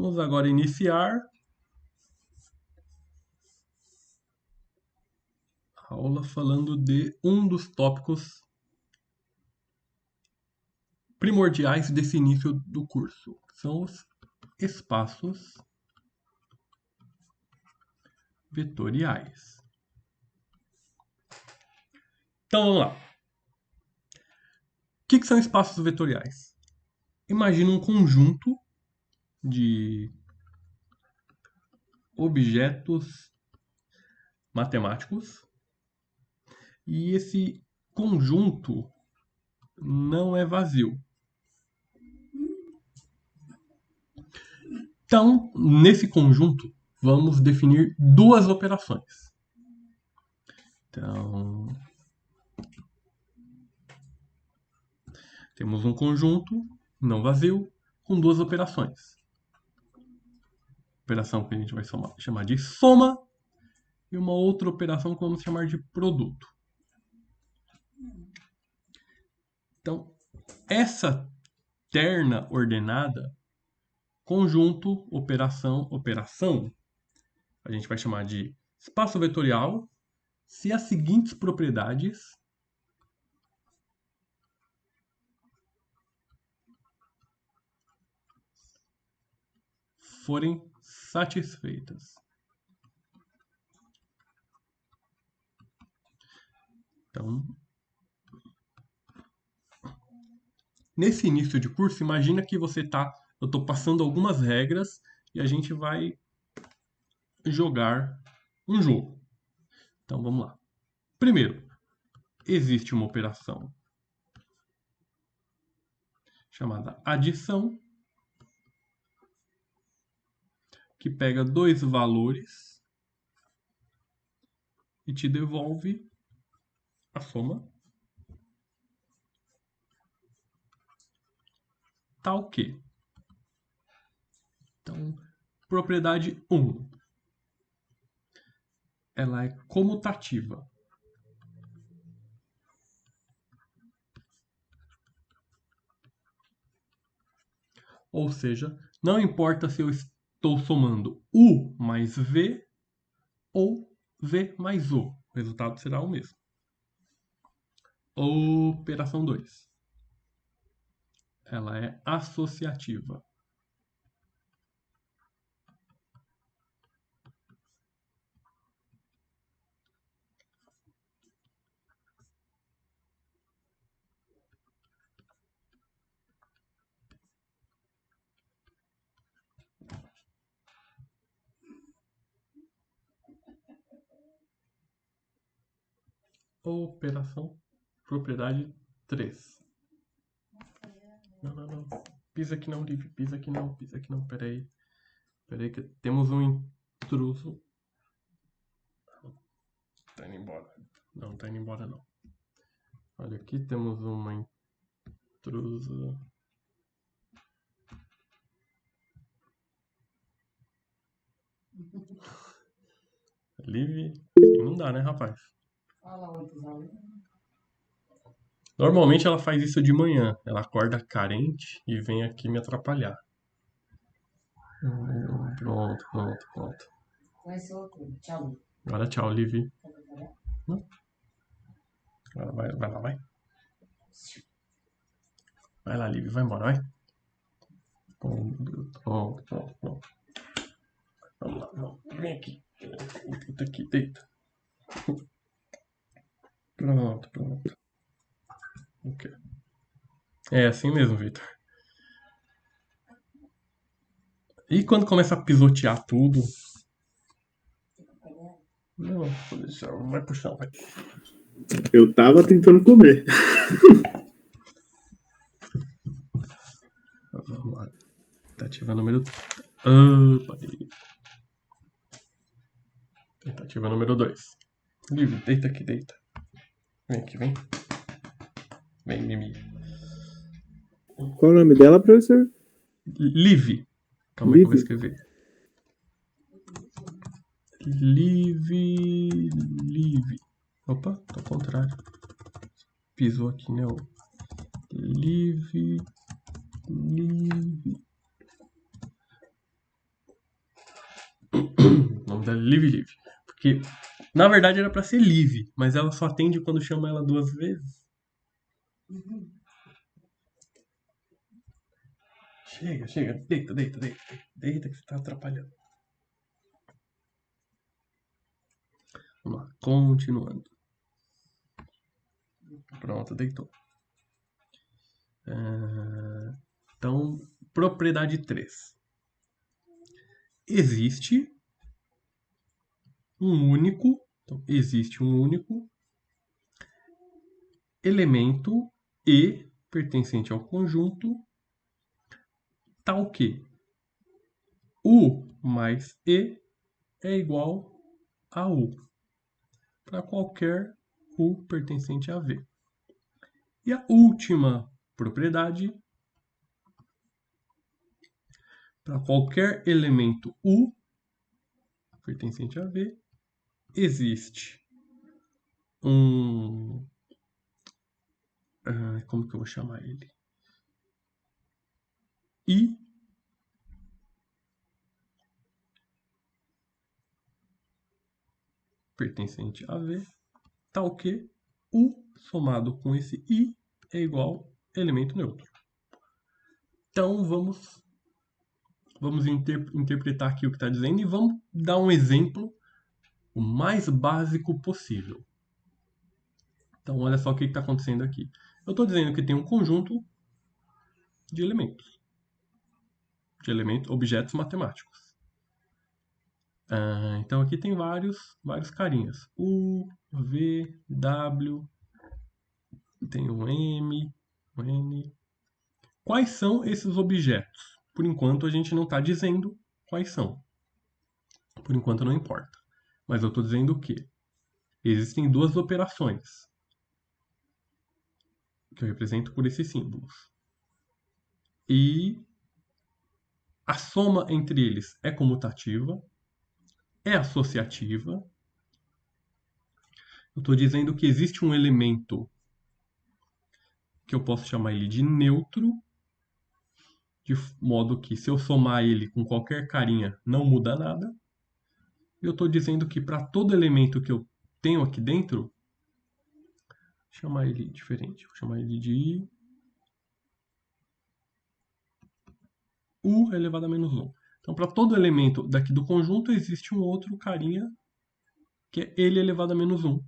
Vamos agora iniciar a aula falando de um dos tópicos primordiais desse início do curso, que são os espaços vetoriais. Então vamos lá. O que são espaços vetoriais? Imagina um conjunto de objetos matemáticos e esse conjunto não é vazio. Então, nesse conjunto, vamos definir duas operações. Então, temos um conjunto não vazio com duas operações. Operação que a gente vai chamar de soma e uma outra operação que vamos chamar de produto. Então, essa terna ordenada, conjunto, operação, operação, a gente vai chamar de espaço vetorial se as seguintes propriedades forem satisfeitas. Então, nesse início de curso, imagina que eu estou passando algumas regras e a gente vai jogar um jogo. Então, vamos lá. Primeiro, existe uma operação chamada adição, que pega dois valores e te devolve a soma tal que. Então, propriedade 1. Ela é comutativa. Ou seja, não importa se eu estou somando U mais V ou V mais U. O resultado será o mesmo. Operação 2. Ela é associativa. Operação propriedade 3. Não. Pisa aqui não, Liv. Pisa aqui não. Pera aí que temos um intruso. Tá indo embora. Não, tá indo embora não. Olha, aqui temos uma intrusa. Liv, assim não dá, né, rapaz? Normalmente ela faz isso de manhã. Ela acorda carente e vem aqui me atrapalhar. Pronto. Vai ser o acordo. Tchau. Agora tchau, Liv. Agora vai lá, vai. Vai lá, Liv, vai embora, vai. Pronto. Vamos lá, não. Vem aqui. Deita. Pronto. Ok. É assim mesmo, Victor. E quando começa a pisotear tudo? Não, vou deixar. Vai pro chão, vai. Eu tava tentando comer. Vamos lá. Tentativa número... Tentativa número 2. Liv, deita aqui, deita. Vem aqui, vem. Vem, Mimi. Qual o nome dela, professor? Liv. Calma aí que eu vou escrever. Liv. Opa, tá ao contrário. Pisou aqui, né? Liv. Não, da live. Porque, na verdade, era pra ser live, mas ela só atende quando chama ela 2 vezes. Chega. Deita. Deita que você tá atrapalhando. Vamos lá, continuando. Pronto, deitou. Então, propriedade 3. Existe um único elemento E pertencente ao conjunto tal que U mais E é igual a U para qualquer U pertencente a V. E a última propriedade, para qualquer elemento U pertencente a V, existe um... como que eu vou chamar ele? I pertencente a V, tal que U somado com esse I é igual a elemento neutro. Então vamos interpretar aqui o que está dizendo e vamos dar um exemplo o mais básico possível. Então olha só o que está acontecendo aqui. Eu estou dizendo que tem um conjunto de elementos, objetos matemáticos. Então aqui tem vários carinhas. U, V, W, tem um M, um N. Quais são esses objetos? Por enquanto a gente não está dizendo quais são. Por enquanto não importa. Mas eu estou dizendo que existem duas operações que eu represento por esses símbolos. E a soma entre eles é comutativa, é associativa. Eu estou dizendo que existe um elemento que eu posso chamar ele de neutro, de modo que se eu somar ele com qualquer carinha não muda nada. Eu estou dizendo que para todo elemento que eu tenho aqui dentro, vou chamar ele diferente, vou chamar ele de U elevado a menos 1. Então, para todo elemento daqui do conjunto, existe um outro carinha que é ele elevado a menos 1.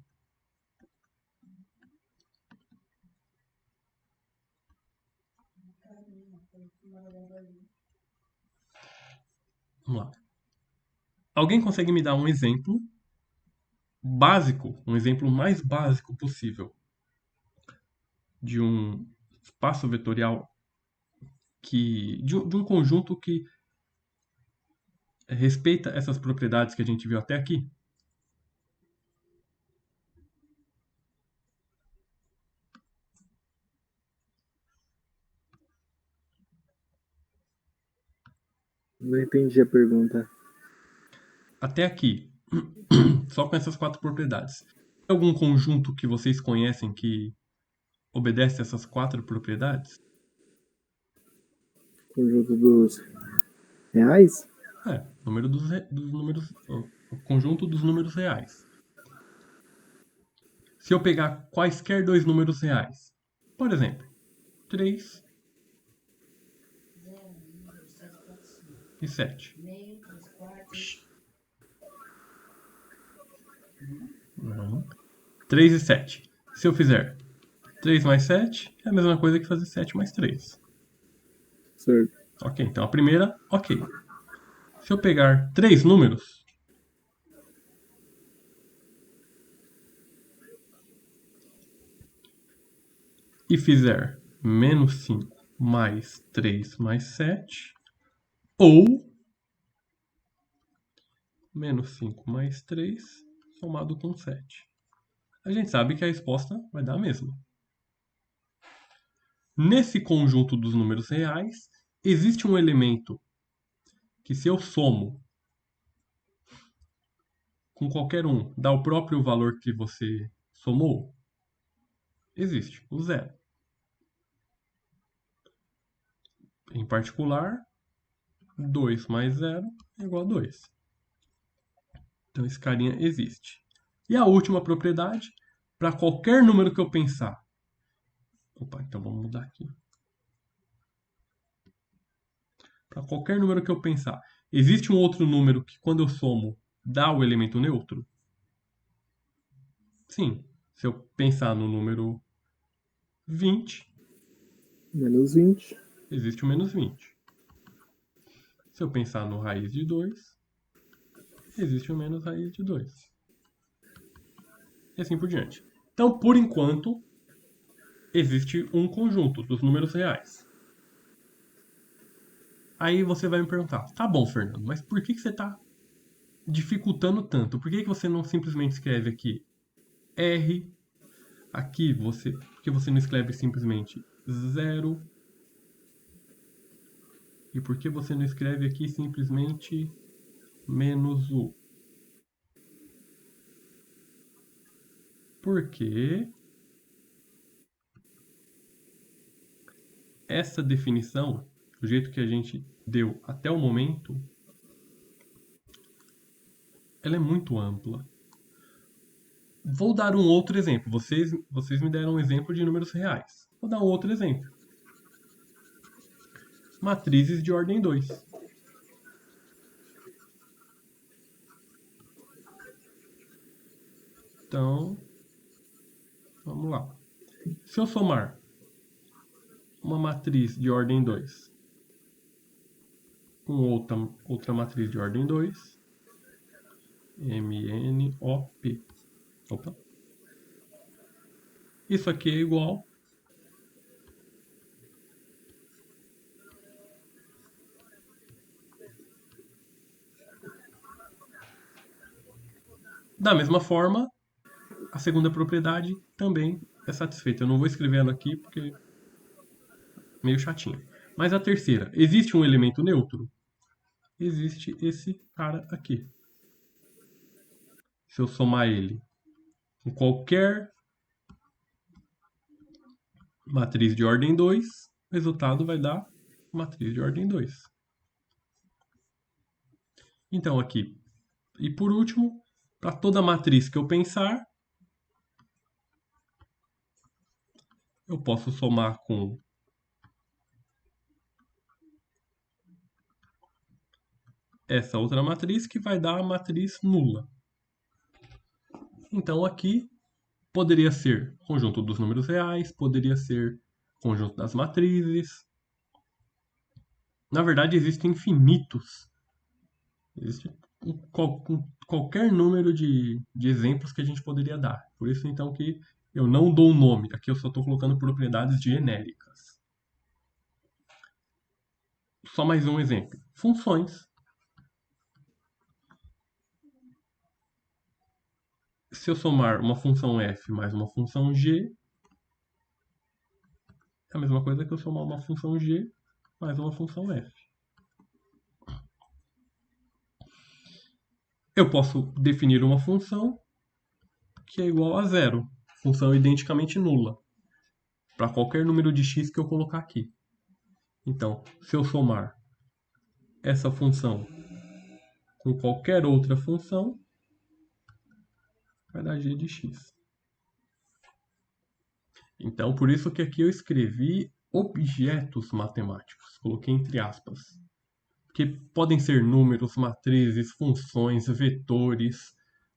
Vamos lá. Alguém consegue me dar um exemplo básico, um exemplo mais básico possível de um espaço vetorial de um conjunto que respeita essas propriedades que a gente viu até aqui? Não entendi a pergunta. Até aqui, só com essas 4 propriedades. Tem algum conjunto que vocês conhecem que obedece a essas 4 propriedades? Conjunto dos reais? Número dos números, o conjunto dos números reais. Se eu pegar quaisquer 2 números reais, por exemplo, 3 e 7. Não. 3 e 7. Se eu fizer 3 mais 7, é a mesma coisa que fazer 7 mais 3. Certo. Ok, então a primeira, ok. Se eu pegar 3 números, e fizer menos 5 mais 3 mais 7, ou menos 5 mais 3 somado com 7. A gente sabe que a resposta vai dar a mesma. Nesse conjunto dos números reais, existe um elemento que, se eu somo com qualquer um, dá o próprio valor que você somou? Existe, o zero. Em particular, 2 mais 0 é igual a 2. Então, esse carinha existe. E a última propriedade, para qualquer número que eu pensar. Opa, então vamos mudar aqui. Para qualquer número que eu pensar. Existe um outro número que, quando eu somo, dá o elemento neutro? Sim. Se eu pensar no número 20, Menos 20. existe o menos 20. Se eu pensar no raiz de 2, existe o menos raiz de 2. E assim por diante. Então, por enquanto, existe um conjunto dos números reais. Aí você vai me perguntar, tá bom, Fernando, mas por que você está dificultando tanto? Por que você não simplesmente escreve aqui R, aqui porque você não escreve simplesmente 0, e por que você não escreve aqui simplesmente menos U? Porque essa definição, do jeito que a gente deu até o momento, ela é muito ampla. Vou dar um outro exemplo. Vocês me deram um exemplo de números reais. Vou dar um outro exemplo. Matrizes de ordem 2. Então, vamos lá. Se eu somar uma matriz de ordem 2 com outra matriz de ordem 2, MNOP. Opa. Isso aqui é igual da mesma forma, a segunda propriedade também é satisfeita. Eu não vou escrever ela aqui porque é meio chatinho. Mas a terceira, existe um elemento neutro? Existe esse cara aqui. Se eu somar ele com qualquer matriz de ordem 2, o resultado vai dar matriz de ordem 2. Então aqui, e por último, para toda matriz que eu pensar, eu posso somar com essa outra matriz que vai dar a matriz nula. Então aqui poderia ser conjunto dos números reais, poderia ser conjunto das matrizes. Na verdade, existem infinitos. Existe qualquer número de exemplos que a gente poderia dar. Por isso, então, que eu não dou o nome. Aqui eu só estou colocando propriedades genéricas. Só mais um exemplo. Funções. Se eu somar uma função f mais uma função g, é a mesma coisa que eu somar uma função g mais uma função f. Eu posso definir uma função que é igual a zero, função identicamente nula, para qualquer número de x que eu colocar aqui. Então, se eu somar essa função com qualquer outra função, vai dar g de x. Então, por isso que aqui eu escrevi objetos matemáticos, coloquei entre aspas. Porque podem ser números, matrizes, funções, vetores,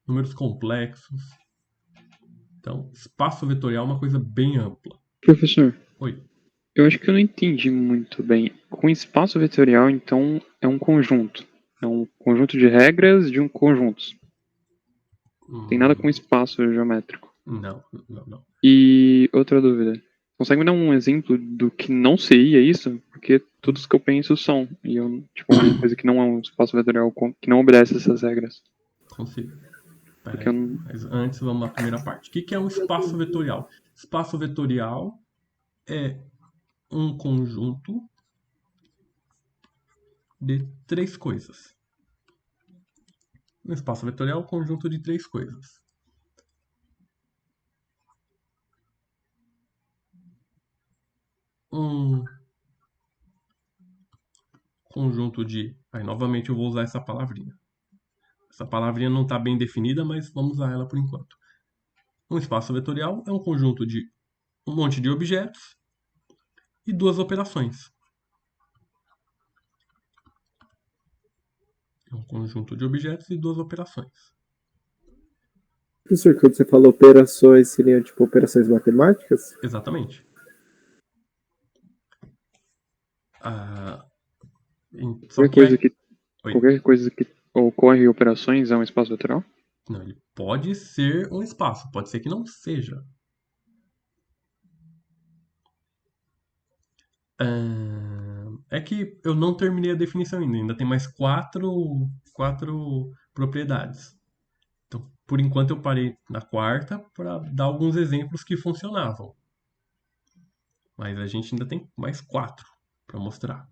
números complexos. Então, espaço vetorial é uma coisa bem ampla. Professor, Oi. eu acho que eu não entendi muito bem. Com espaço vetorial, então, é um conjunto. É um conjunto de regras de um conjunto. Tem nada com espaço geométrico. Não. E outra dúvida. Consegue me dar um exemplo do que não seria isso? Porque todos que eu penso são. E eu, tipo, uma coisa que não é um espaço vetorial, que não obedece essas regras. Consigo. Porque eu não... Mas antes vamos à primeira parte. O que é um espaço vetorial? Espaço vetorial é um conjunto de três coisas. Um espaço vetorial é um conjunto de três coisas. Um conjunto de... Aí, novamente, eu vou usar essa palavrinha. Essa palavrinha não está bem definida, mas vamos usar ela por enquanto. Um espaço vetorial é um conjunto de um monte de objetos e duas operações. É um conjunto de objetos e duas operações. Professor, quando você falou operações, seriam tipo operações matemáticas? Exatamente. Só Qualquer coisa que ocorre operações é um espaço vetorial? Não, ele pode ser um espaço, pode ser que não seja. É que eu não terminei a definição ainda tem mais quatro propriedades. Então, por enquanto eu parei na quarta para dar alguns exemplos que funcionavam. Mas a gente ainda tem mais 4 para mostrar.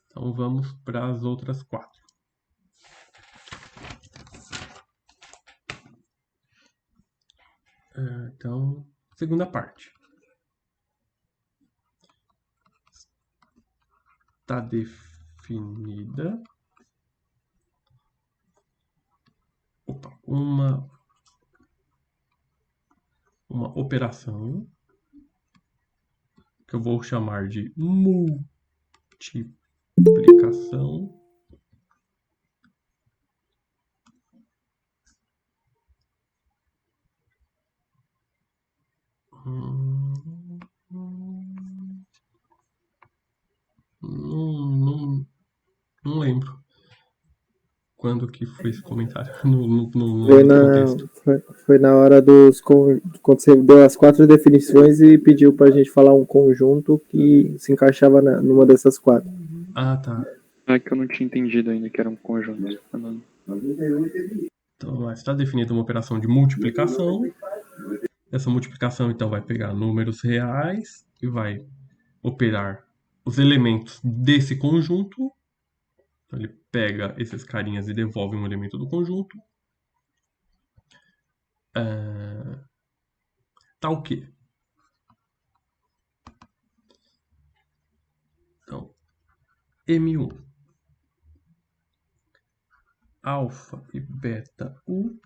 Então vamos para as outras 4. Então, segunda parte. Está definida uma operação que eu vou chamar de multiplicação não lembro quando que foi esse comentário. Não lembro do contexto. Foi na hora quando você deu as 4 definições e pediu pra gente falar um conjunto que se encaixava numa dessas 4. Ah, tá. É que eu não tinha entendido ainda que era um conjunto. Então, está definida uma operação de multiplicação. Essa multiplicação, então, vai pegar números reais e vai operar os elementos desse conjunto. Então, ele pega esses carinhas e devolve um elemento do conjunto. Tá o quê? Então, M1. Alfa e beta U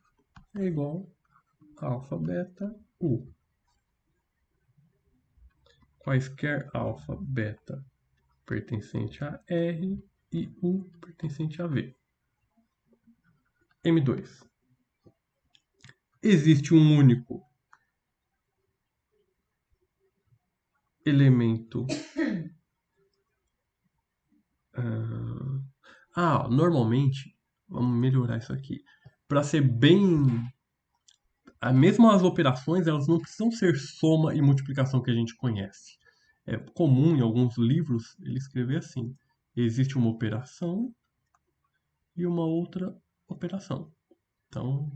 é igual a alfa, beta, U. Quaisquer alfa, beta pertencente a R e U pertencente a V. M2. Existe um único elemento. Normalmente, vamos melhorar isso aqui. Para ser bem. Mesmo as operações, elas não precisam ser soma e multiplicação que a gente conhece. É comum em alguns livros ele escrever assim: existe uma operação e uma outra operação. Então,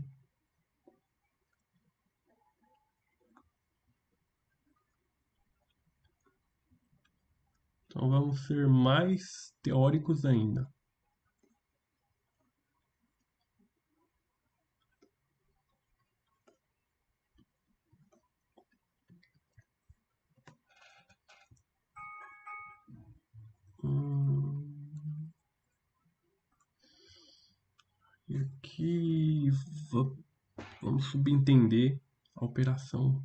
vamos ser mais teóricos ainda. E aqui vamos subentender a operação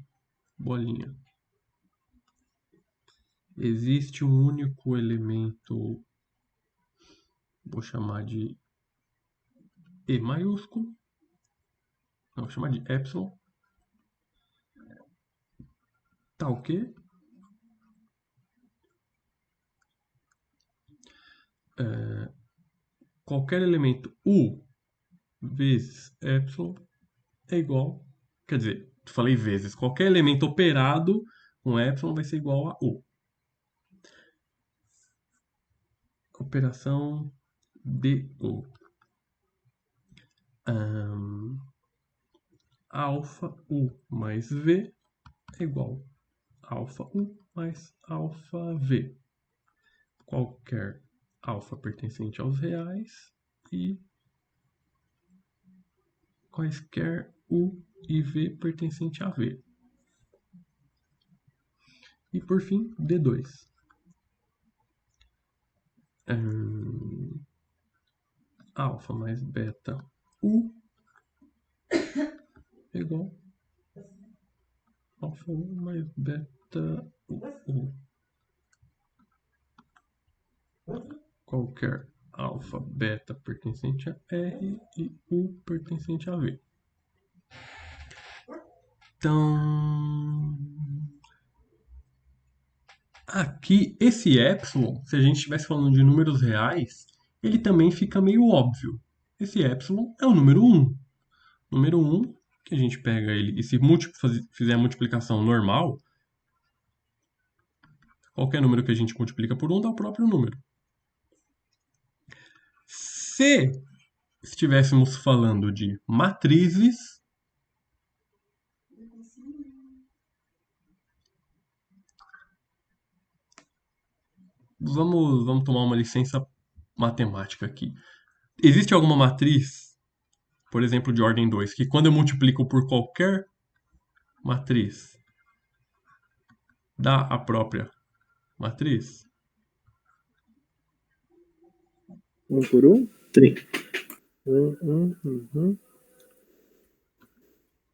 bolinha. Existe um único elemento, vou chamar de E maiúsculo, não, vou chamar de epsilon, tá o quê? Qualquer elemento U vezes epsilon é igual, quer dizer, falei vezes, qualquer elemento operado com epsilon vai ser igual a U. Operação DU. Alfa U mais V é igual a alfa U mais alfa V. Qualquer alfa pertencente aos reais e quaisquer U e V pertencente a V. E por fim, D2. alfa mais beta U igual alfa U mais beta U. Qualquer alfa, beta pertencente a R e U pertencente a V. Então, aqui, esse epsilon, se a gente estivesse falando de números reais, ele também fica meio óbvio. Esse epsilon é o número 1. Número 1, que a gente pega ele e se fizer a multiplicação normal, qualquer número que a gente multiplica por 1 dá o próprio número. Se estivéssemos falando de matrizes, vamos tomar uma licença matemática aqui. Existe alguma matriz, por exemplo, de ordem 2, que quando eu multiplico por qualquer matriz, dá a própria matriz? 1 por 1? Sim.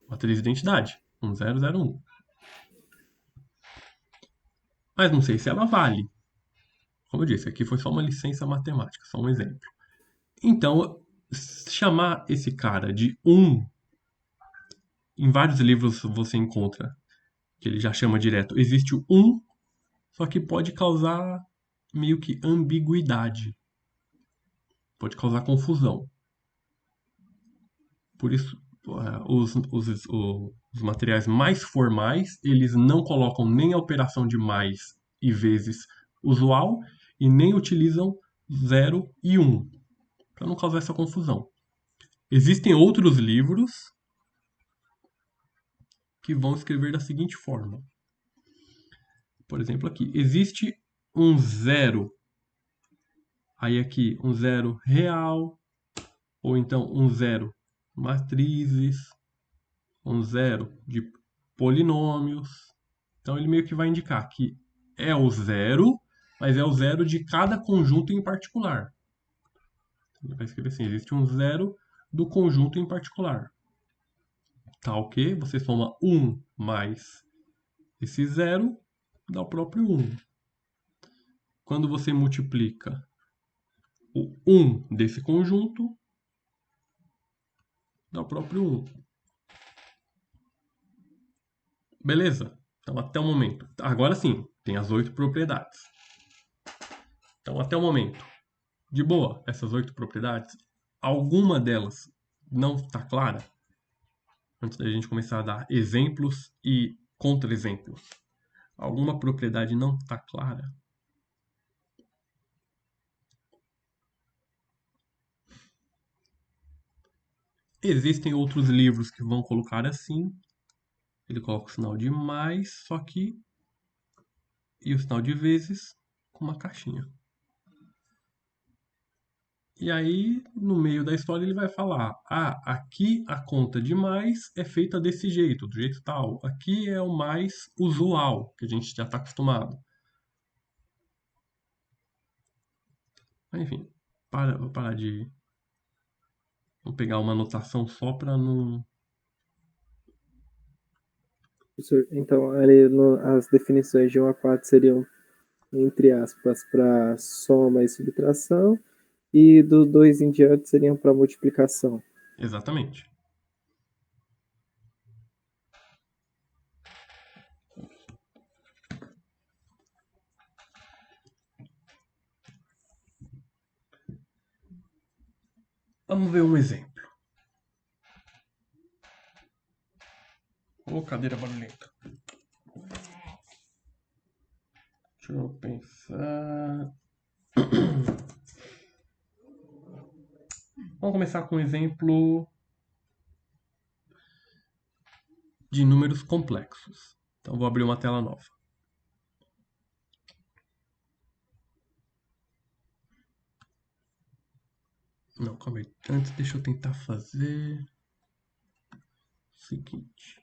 Matriz de identidade, 1001. Mas não sei se ela vale. Como eu disse, aqui foi só uma licença matemática, só um exemplo. Então, chamar esse cara de 1, em vários livros você encontra que ele já chama direto, existe o 1, só que pode causar meio que ambiguidade. Pode causar confusão. Por isso, os materiais mais formais, eles não colocam nem a operação de mais e vezes usual e nem utilizam 0 e 1, para não causar essa confusão. Existem outros livros que vão escrever da seguinte forma. Por exemplo, aqui, existe um 0, aí aqui um 0 real, ou então um 0 matrizes, um 0 de polinômios. Então ele meio que vai indicar que é o 0, mas é o 0 de cada conjunto em particular. Ele vai escrever assim, existe um 0 do conjunto em particular. Tá ok? Você soma 1 mais esse 0, dá o próprio 1. Quando você multiplica o 1 desse conjunto, dá o próprio 1. Beleza? Então, até o momento. Agora sim, tem as 8 propriedades. Então, até o momento. De boa, essas 8 propriedades, alguma delas não está clara? Antes da gente começar a dar exemplos e contra-exemplos. Alguma propriedade não está clara? Existem outros livros que vão colocar assim. Ele coloca o sinal de mais, só que e o sinal de vezes com uma caixinha. E aí, no meio da história, ele vai falar: ah, aqui a conta de mais é feita desse jeito, do jeito tal. Aqui é o mais usual, que a gente já está acostumado. Enfim, vou parar de... Vou pegar uma anotação só para não... Então, ali as definições de 1 a 4 seriam, entre aspas, para soma e subtração, e do 2 em diante seriam para multiplicação. Exatamente. Vamos ver um exemplo. Ô, cadeira barulhenta. Deixa eu pensar. Vamos começar com um exemplo de números complexos. Então, vou abrir uma tela nova. Não, calma aí. Antes, deixa eu tentar fazer o seguinte.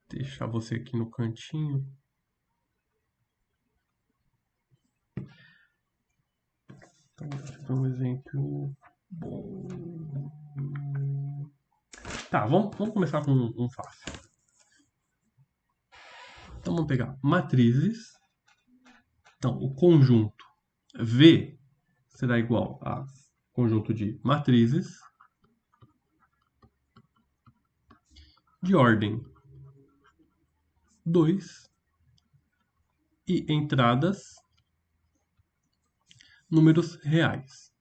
Deixar você aqui no cantinho. Então, esse é um exemplo bom. Tá, vamos começar com um fácil. Então vamos pegar matrizes. Então, o conjunto V será igual a conjunto de matrizes de ordem 2 e entradas números reais.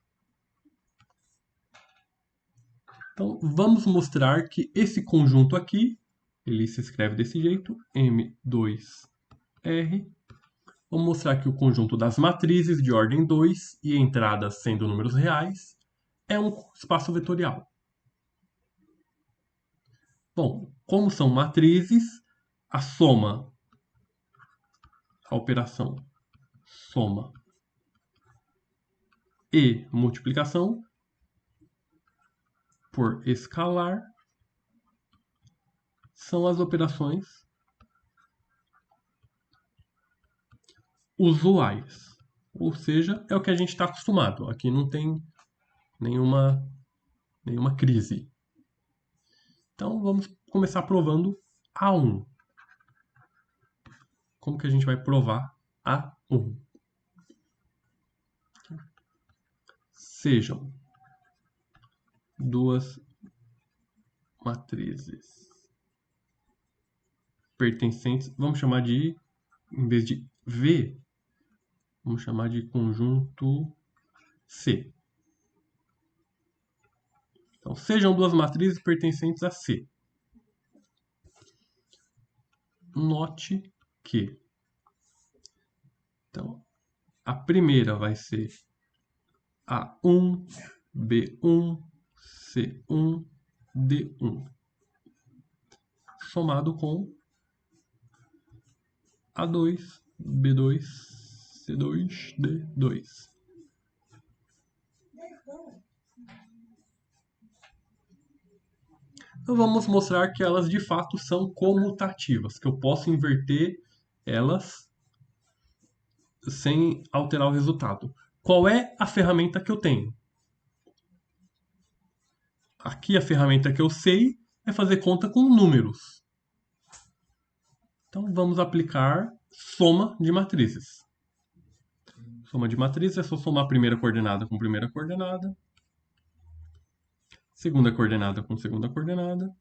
Então, vamos mostrar que esse conjunto aqui, ele se escreve desse jeito, M2R. Vamos mostrar que o conjunto das matrizes de ordem 2 e entradas sendo números reais é um espaço vetorial. Bom, como são matrizes, a soma, a operação soma e multiplicação por escalar são as operações usuais. Ou seja, é o que a gente está acostumado. Aqui não tem nenhuma crise. Então vamos começar provando A1. Como que a gente vai provar A1? Sejam duas matrizes pertencentes, vamos chamar de, em vez de V, vamos chamar de conjunto C. Então, sejam duas matrizes pertencentes a C. Note que, então, a primeira vai ser A1, B1, C1, D1, somado com A2, B2, C2, D2. Então vamos mostrar que elas de fato são comutativas, que eu posso inverter elas sem alterar o resultado. Qual é a ferramenta que eu tenho? Aqui a ferramenta que eu sei é fazer conta com números. Então vamos aplicar soma de matrizes. Soma de matrizes é só somar a primeira coordenada com primeira coordenada, segunda coordenada com segunda coordenada,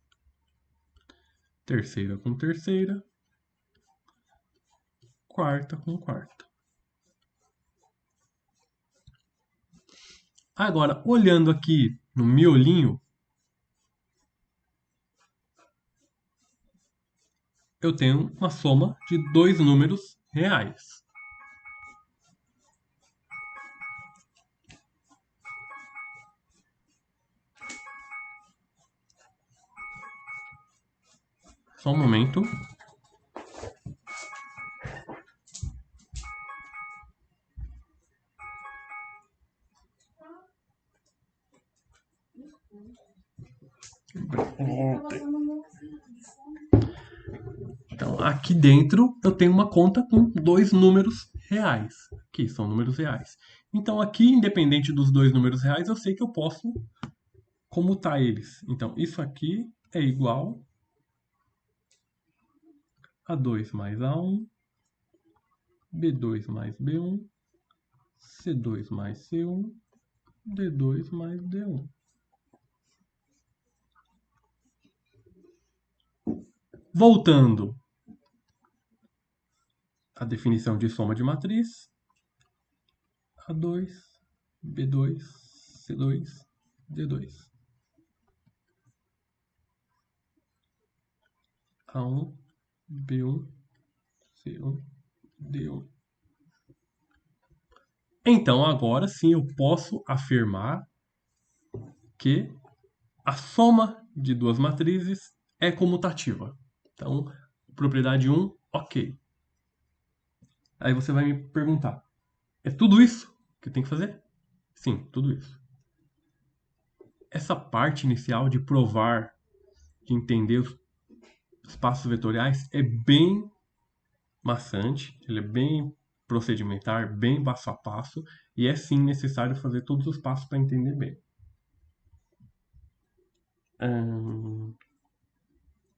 terceira com terceira, quarta com quarta. Agora, olhando aqui no miolinho, eu tenho uma soma de dois números reais. Só um momento. Então, aqui dentro eu tenho uma conta com dois números reais. Aqui são números reais. Então, aqui, independente dos dois números reais, eu sei que eu posso comutar eles. Então, isso aqui é igual a 2 mais A1, B2 mais B1, C2 mais C1, D2 mais D1. Voltando à definição de soma de matriz, A2, B2, C2, D2. A1, B1, C1, D1. Então, agora sim eu posso afirmar que a soma de duas matrizes é comutativa. Então, propriedade 1, ok. Aí você vai me perguntar, é tudo isso que tem que fazer? Sim, tudo isso. Essa parte inicial de provar, de entender os espaços vetoriais é bem maçante, ele é bem procedimentar, bem passo a passo, e é sim necessário fazer todos os passos para entender bem.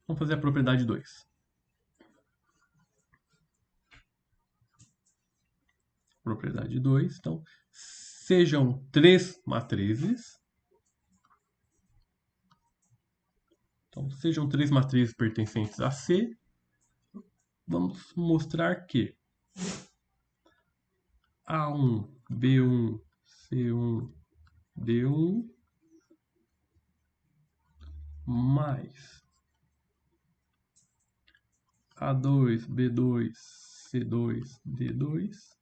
Vamos fazer a propriedade 2. Propriedade 2, então, sejam 3 matrizes. Então, sejam 3 matrizes pertencentes a C. Vamos mostrar que A1, B1, C1, D1 mais A2, B2, C2, D2.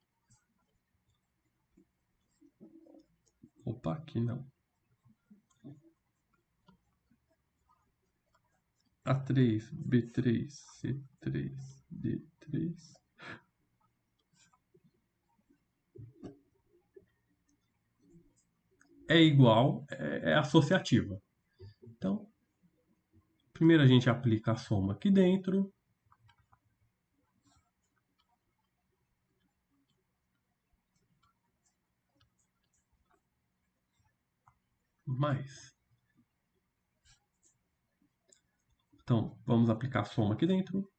Opa, aqui não. A3, B3, C3, D3. É igual, é associativa. Então, primeiro a gente aplica a soma aqui dentro. Mais. Então, vamos aplicar a soma aqui dentro.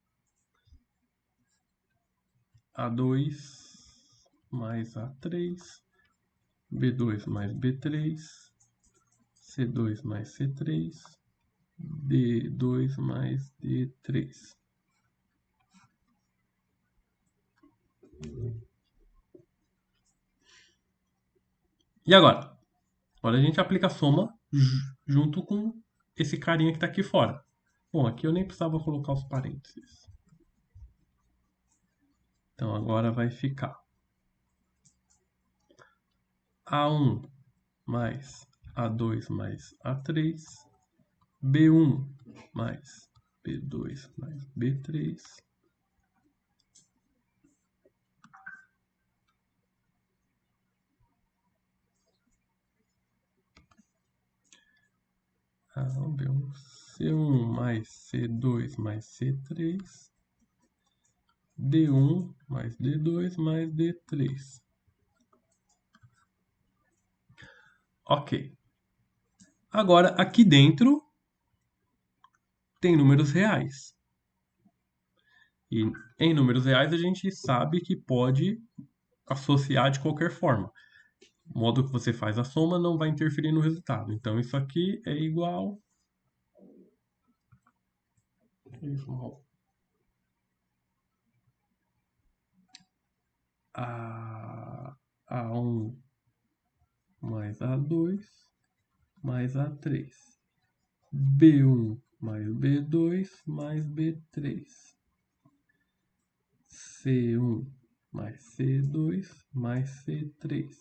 A2 mais A3, B2 mais B3, C2 mais C3, D2 mais D3. E agora? Agora a gente aplica a soma junto com esse carinha que está aqui fora. Bom, aqui eu nem precisava colocar os parênteses. Então agora vai ficar A1 mais A2 mais A3, B1 mais B2 mais B3, B1, C1 mais C2 mais C3, D1 mais D2 mais D3. Ok. Agora, aqui dentro tem números reais. E em números reais a gente sabe que pode associar de qualquer forma. O modo que você faz a soma não vai interferir no resultado. Então, isso aqui é igual a A1 mais A2 mais A3. B1 mais B2 mais B3. C1 mais C2 mais C3.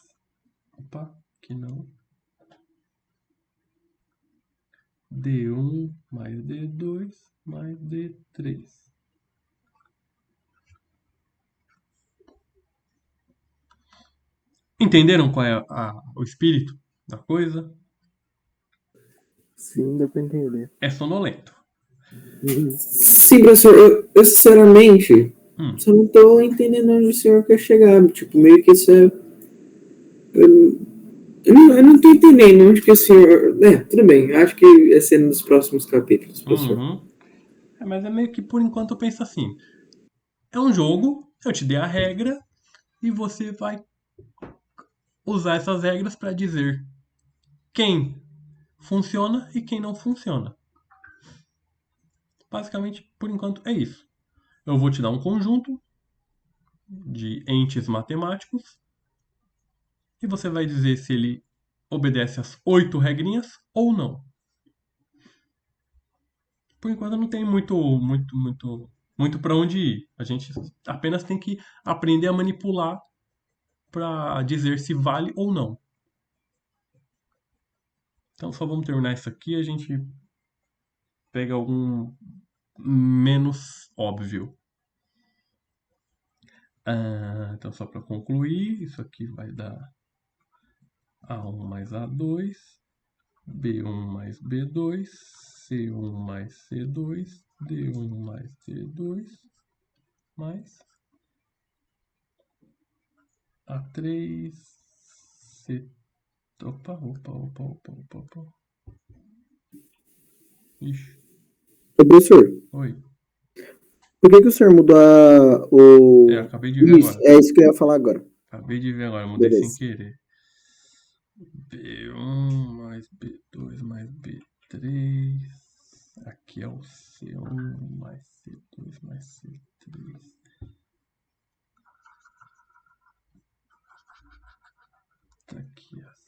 Opa, aqui não. D1 mais D2 mais D3. Entenderam qual é o espírito da coisa? Sim, dá para entender. É sonolento. Sim, professor, eu sinceramente só não tô entendendo onde o senhor quer chegar. Tipo, meio que isso é. Eu não tô entendendo onde que o senhor. Tudo bem, acho que é sendo nos próximos capítulos, professor. Mas é meio que por enquanto eu penso assim. É um jogo, eu te dei a regra e você vai usar essas regras para dizer quem funciona e quem não funciona. Basicamente, por enquanto, é isso. Eu vou te dar um conjunto de entes matemáticos e você vai dizer se ele obedece às 8 regrinhas ou não. Por enquanto não tem muito para onde ir. A gente apenas tem que aprender a manipular para dizer se vale ou não. Então só vamos terminar isso aqui, a gente pega algum menos óbvio. Então só para concluir, isso aqui vai dar A1 mais A2, B1 mais B2, C1 mais C2, D1 mais D2, mais A3, C... Opa. Ixi. Ô, professor, Oi. por que o senhor mudou o... Acabei de ver agora. É isso que eu ia falar agora. Acabei de ver agora, mudei Beleza. sem querer. B1 mais B2 mais B3. Aqui é o C1 mais C2 mais C3. Aqui é C.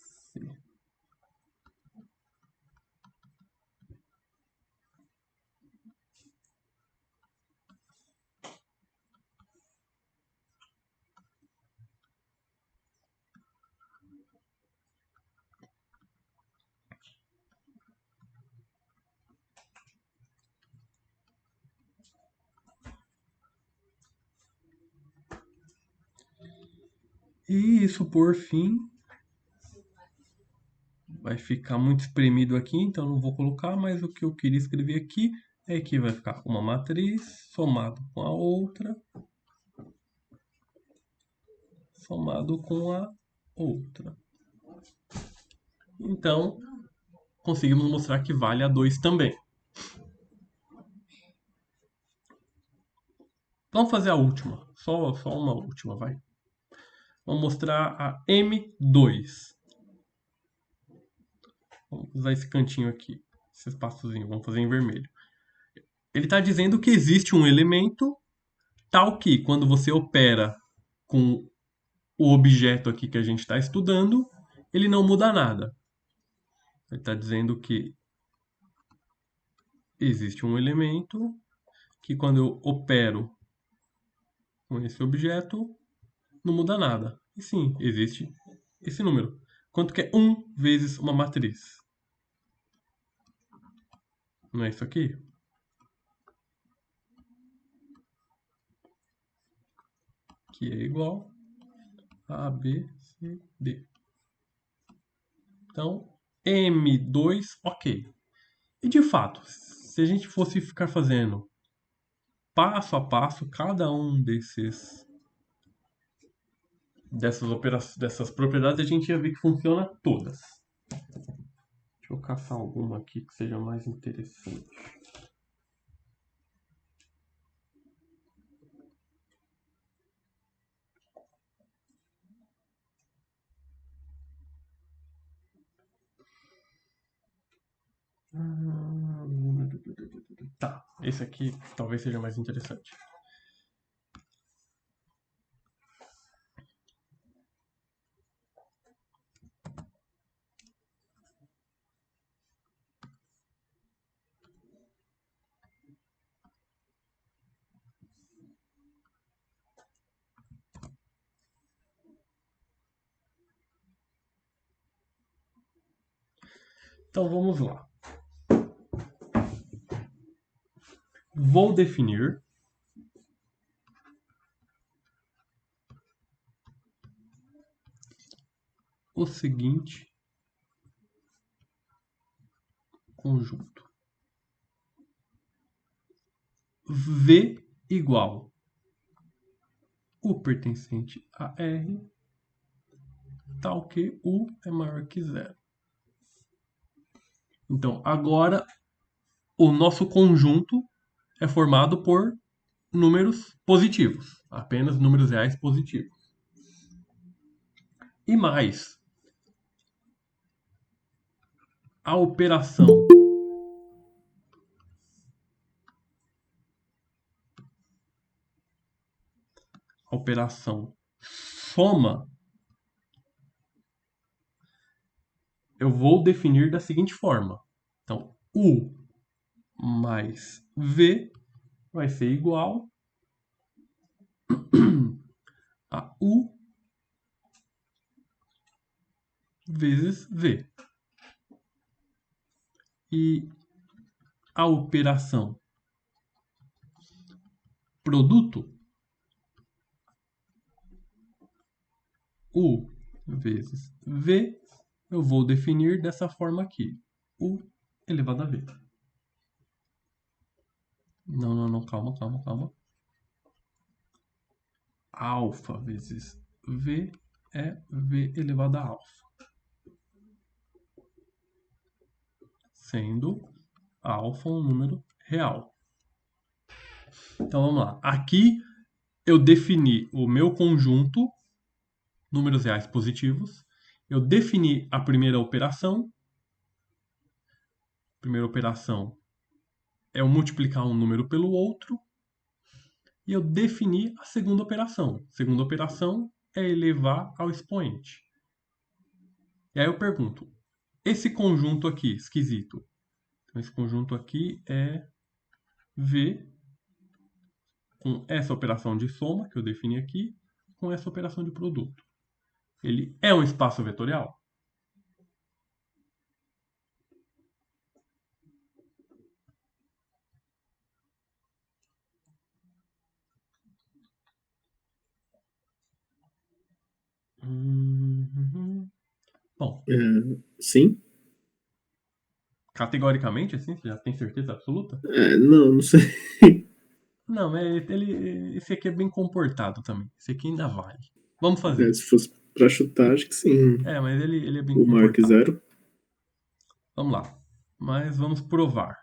E isso, por fim, vai ficar muito espremido aqui, então não vou colocar, mas o que eu queria escrever aqui é que vai ficar uma matriz somado com a outra, somado com a outra. Então, conseguimos mostrar que vale a 2 também. Vamos fazer a última, só uma última, vai. Vamos mostrar a M2. Vamos usar esse cantinho aqui, esse espaçozinho, vamos fazer em vermelho. Ele está dizendo que existe um elemento tal que, quando você opera com o objeto aqui que a gente está estudando, ele não muda nada. Ele está dizendo que existe um elemento que, quando eu opero com esse objeto, não muda nada. E sim, existe esse número. Quanto que é 1 vezes uma matriz? Não é isso aqui? Que é igual a B, C, D. Então, M2, ok. E de fato, se a gente fosse ficar fazendo passo a passo cada um dessas propriedades, a gente ia ver que funciona todas. Deixa eu caçar alguma aqui que seja mais interessante. Tá, esse aqui talvez seja mais interessante. Então vamos lá. Vou definir o seguinte conjunto. V igual U pertencente a R, tal que U é maior que zero. Então, agora, o nosso conjunto é formado por números positivos, apenas números reais positivos. E mais, a operação soma, eu vou definir da seguinte forma. Então, U mais V vai ser igual a U vezes V. E a operação produto, U vezes V, eu vou definir dessa forma aqui. U elevado a V. Não, calma. Alfa vezes V é V elevado a alfa. Sendo alfa um número real. Então vamos lá. Aqui eu defini o meu conjunto, números reais positivos. Eu defini a primeira operação. A primeira operação é eu multiplicar um número pelo outro. E eu defini a segunda operação. A segunda operação é elevar ao expoente. E aí eu pergunto, esse conjunto aqui, esquisito. Então, esse conjunto aqui é V com essa operação de soma, que eu defini aqui, com essa operação de produto. Ele é um espaço vetorial? Bom, Sim? categoricamente, assim, você já tem certeza absoluta? Não sei. Não, esse aqui é bem comportado também. Esse aqui ainda vale. Vamos fazer. Se fosse pra chutar, acho que sim. Mas ele é bem O Mark comportado. 0. Vamos lá. Mas vamos provar.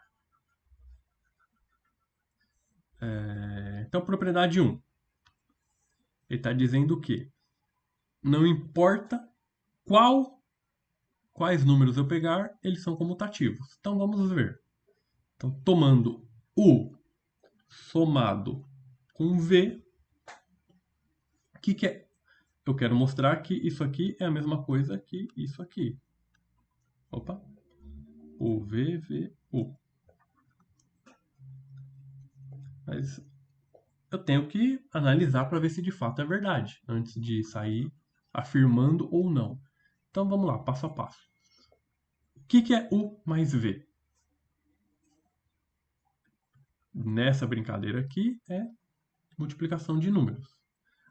Então, propriedade 1. Ele está dizendo que não importa quais números eu pegar, eles são comutativos. Então, vamos ver. Então, tomando U somado com V, o que é? Eu quero mostrar que isso aqui é a mesma coisa que isso aqui. Opa. U, V, V, U. Mas eu tenho que analisar para ver se de fato é verdade, antes de sair afirmando ou não. Então vamos lá, passo a passo. O que é U mais V? Nessa brincadeira aqui é multiplicação de números.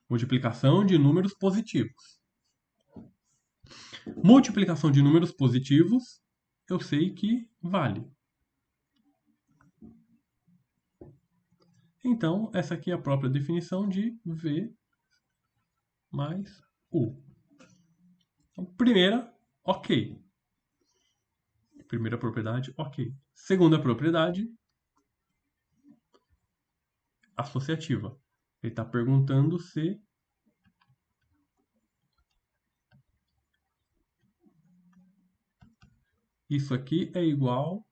Multiplicação de números positivos. Multiplicação de números positivos, eu sei que vale. Então, essa aqui é a própria definição de V mais U. Então, primeira, ok. Primeira propriedade, ok. Segunda propriedade, associativa. Ele está perguntando se isso aqui é igual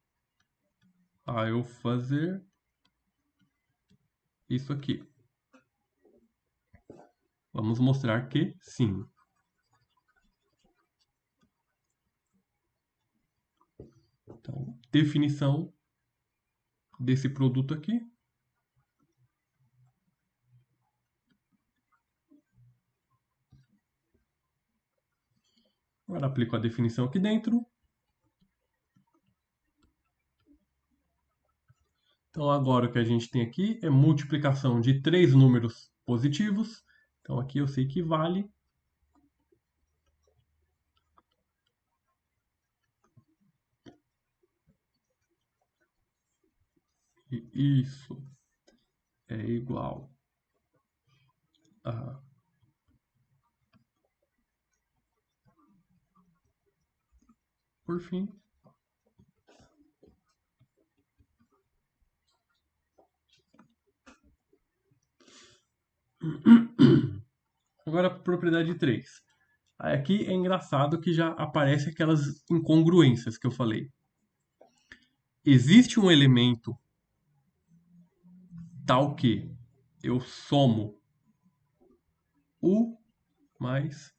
a eu fazer isso aqui. Vamos mostrar que sim. Então, definição desse produto aqui. Agora aplico a definição aqui dentro. Então, agora o que a gente tem aqui é multiplicação de 3 números positivos. Então, aqui eu sei que vale. E isso é igual a... Por fim, agora a propriedade 3. Aqui é engraçado que já aparece aquelas incongruências que eu falei. Existe um elemento tal que eu somo U mais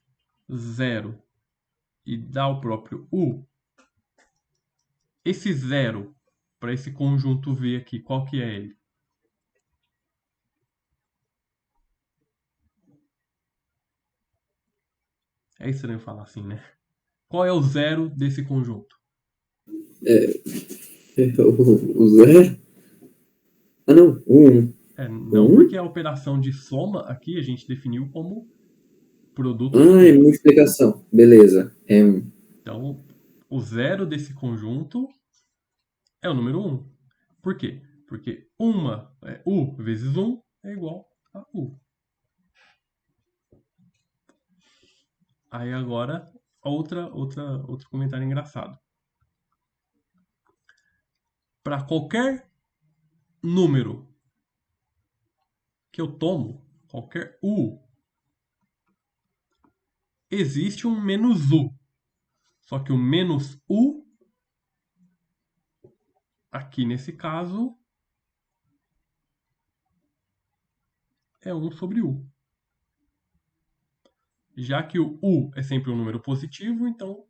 0 e dá o próprio U. Esse 0 para esse conjunto V aqui, qual que é ele? É estranho falar assim, né? Qual é o zero desse conjunto? O zero? Ah, não. O 1. Não porque a operação de soma aqui a gente definiu como produto. É multiplicação. Beleza. É 1. Então, o zero desse conjunto é o número 1. Por quê? Porque U vezes 1 é igual a U. Aí agora, outro comentário engraçado. Para qualquer número que eu tomo, qualquer U, existe um menos U. Só que o menos U, aqui nesse caso, é 1 sobre U. Já que o U é sempre um número positivo, então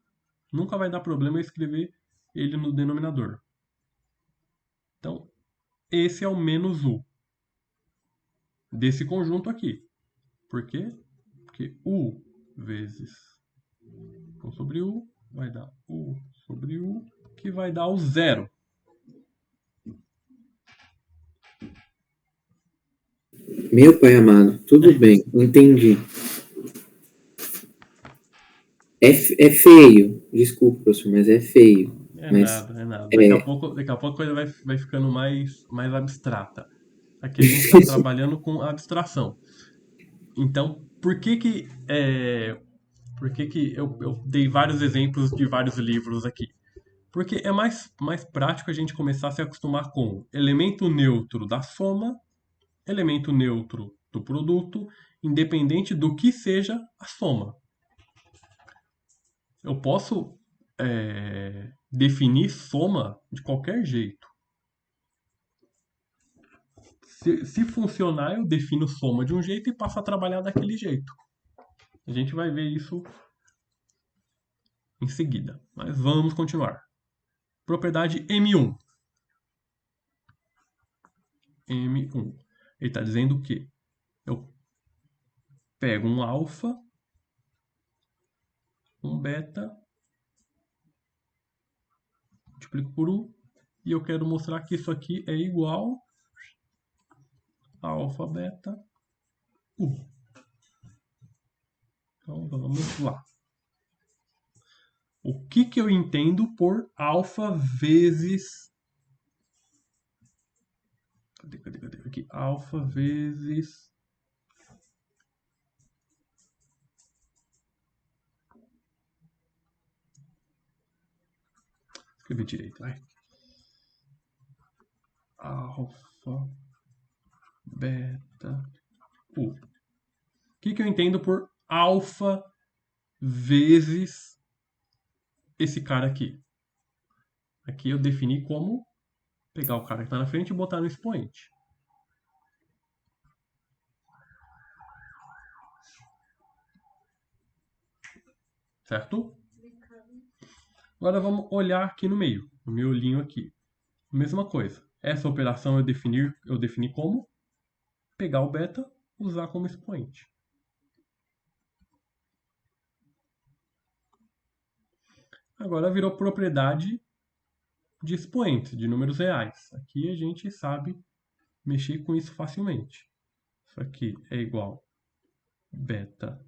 nunca vai dar problema eu escrever ele no denominador. Então, esse é o menos U desse conjunto aqui. Por quê? Porque U vezes 1 sobre U vai dar U sobre U, que vai dar o zero. Meu pai amado, tudo bem, entendi. É feio, desculpa, professor, mas é feio. É nada. Daqui a pouco a coisa vai ficando mais abstrata. Aqui a gente está trabalhando com abstração. Então, por que eu dei vários exemplos de vários livros aqui? Porque é mais prático a gente começar a se acostumar com elemento neutro da soma, elemento neutro do produto, independente do que seja a soma. Eu posso definir soma de qualquer jeito. Se funcionar, eu defino soma de um jeito e passo a trabalhar daquele jeito. A gente vai ver isso em seguida. Mas vamos continuar. Propriedade M1. M1. Ele está dizendo que eu pego um alfa, um beta, multiplico por 1, e eu quero mostrar que isso aqui é igual a alfa, beta, U. Então vamos lá. O que eu entendo por alfa vezes... Cadê? Aqui. Alfa vezes... Escrevi direito, vai. Alfa, beta, U. O que eu entendo por alfa vezes esse cara aqui? Aqui eu defini como pegar o cara que está na frente e botar no expoente. Certo? Agora vamos olhar aqui no meio, no miolinho aqui. Mesma coisa. Essa operação eu defini como pegar o beta, usar como expoente. Agora virou propriedade de expoentes, de números reais. Aqui a gente sabe mexer com isso facilmente. Isso aqui é igual beta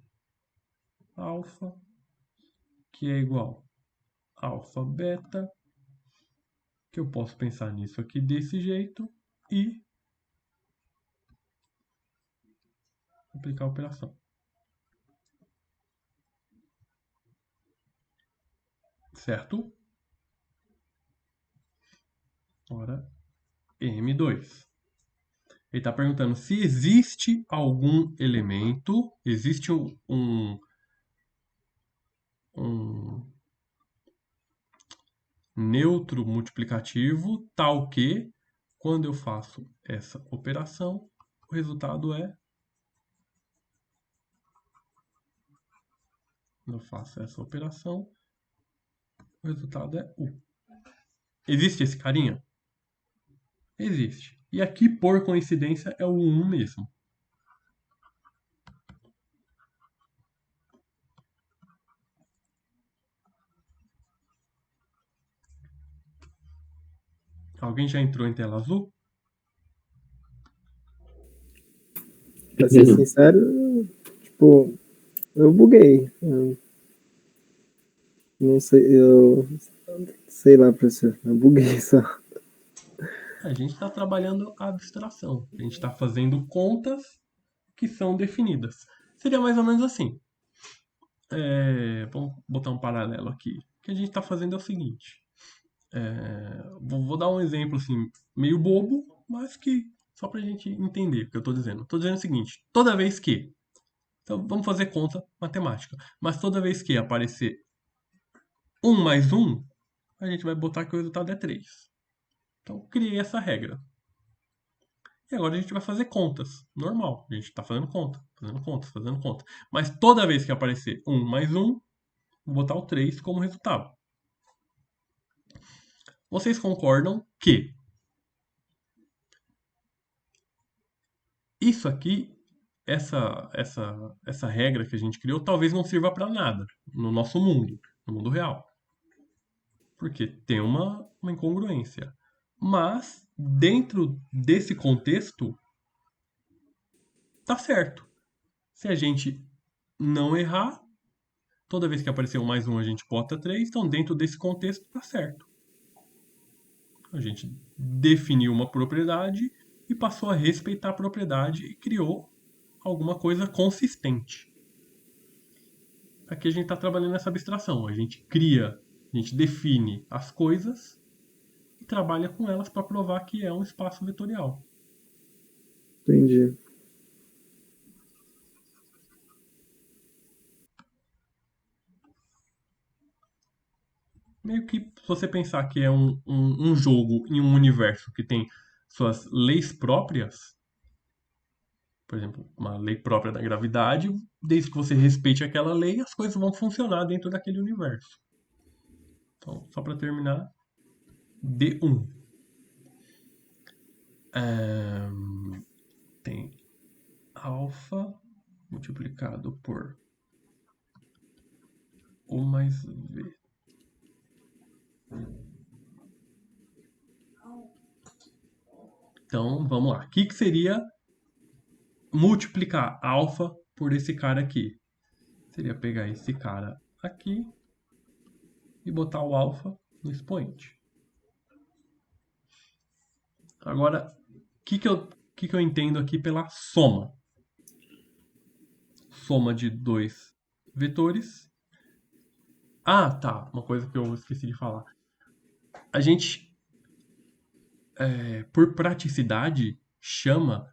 alfa, que é igual alfa beta, que eu posso pensar nisso aqui desse jeito e aplicar a operação. Certo? Agora, M2. Ele está perguntando se existe algum elemento, existe um neutro multiplicativo tal que, quando eu faço essa operação, o resultado é... Quando eu faço essa operação, o resultado é U. Existe esse carinha? Existe. E aqui, por coincidência, é o 1 mesmo. Alguém já entrou em tela azul? Pra ser sincero, tipo, eu buguei. Eu não sei, sei lá, professor. Eu buguei só. A gente está trabalhando a abstração. A gente está fazendo contas que são definidas. Seria mais ou menos assim. Vamos botar um paralelo aqui. O que a gente está fazendo é o seguinte. Vou dar um exemplo assim, meio bobo, mas que só para a gente entender o que eu estou dizendo. Estou dizendo o seguinte: toda vez que. Então vamos fazer conta matemática. Mas toda vez que aparecer 1 mais 1, a gente vai botar que o resultado é 3. Então criei essa regra. E agora a gente vai fazer contas. Normal. A gente está fazendo conta, fazendo conta, fazendo conta. Mas toda vez que aparecer 1 mais 1, vou botar o 3 como resultado. Vocês concordam que isso aqui, essa regra que a gente criou, talvez não sirva para nada no nosso mundo, no mundo real. Porque tem uma incongruência. Mas, dentro desse contexto, tá certo. Se a gente não errar, toda vez que aparecer um mais um, a gente bota 3. Então, dentro desse contexto, tá certo. A gente definiu uma propriedade e passou a respeitar a propriedade e criou alguma coisa consistente. Aqui a gente está trabalhando nessa abstração. A gente cria, a gente define as coisas e trabalha com elas para provar que é um espaço vetorial. Entendi. Meio que, se você pensar que é um jogo em um universo que tem suas leis próprias, por exemplo, uma lei própria da gravidade, desde que você respeite aquela lei, as coisas vão funcionar dentro daquele universo. Então, só para terminar, D1. Tem alfa multiplicado por U mais V. Então, vamos lá. O que seria multiplicar alfa por esse cara aqui? Seria pegar esse cara aqui e botar o alfa no expoente. Agora, o que eu entendo aqui pela soma? Soma de dois vetores. Ah, tá. Uma coisa que eu esqueci de falar. A gente, por praticidade, chama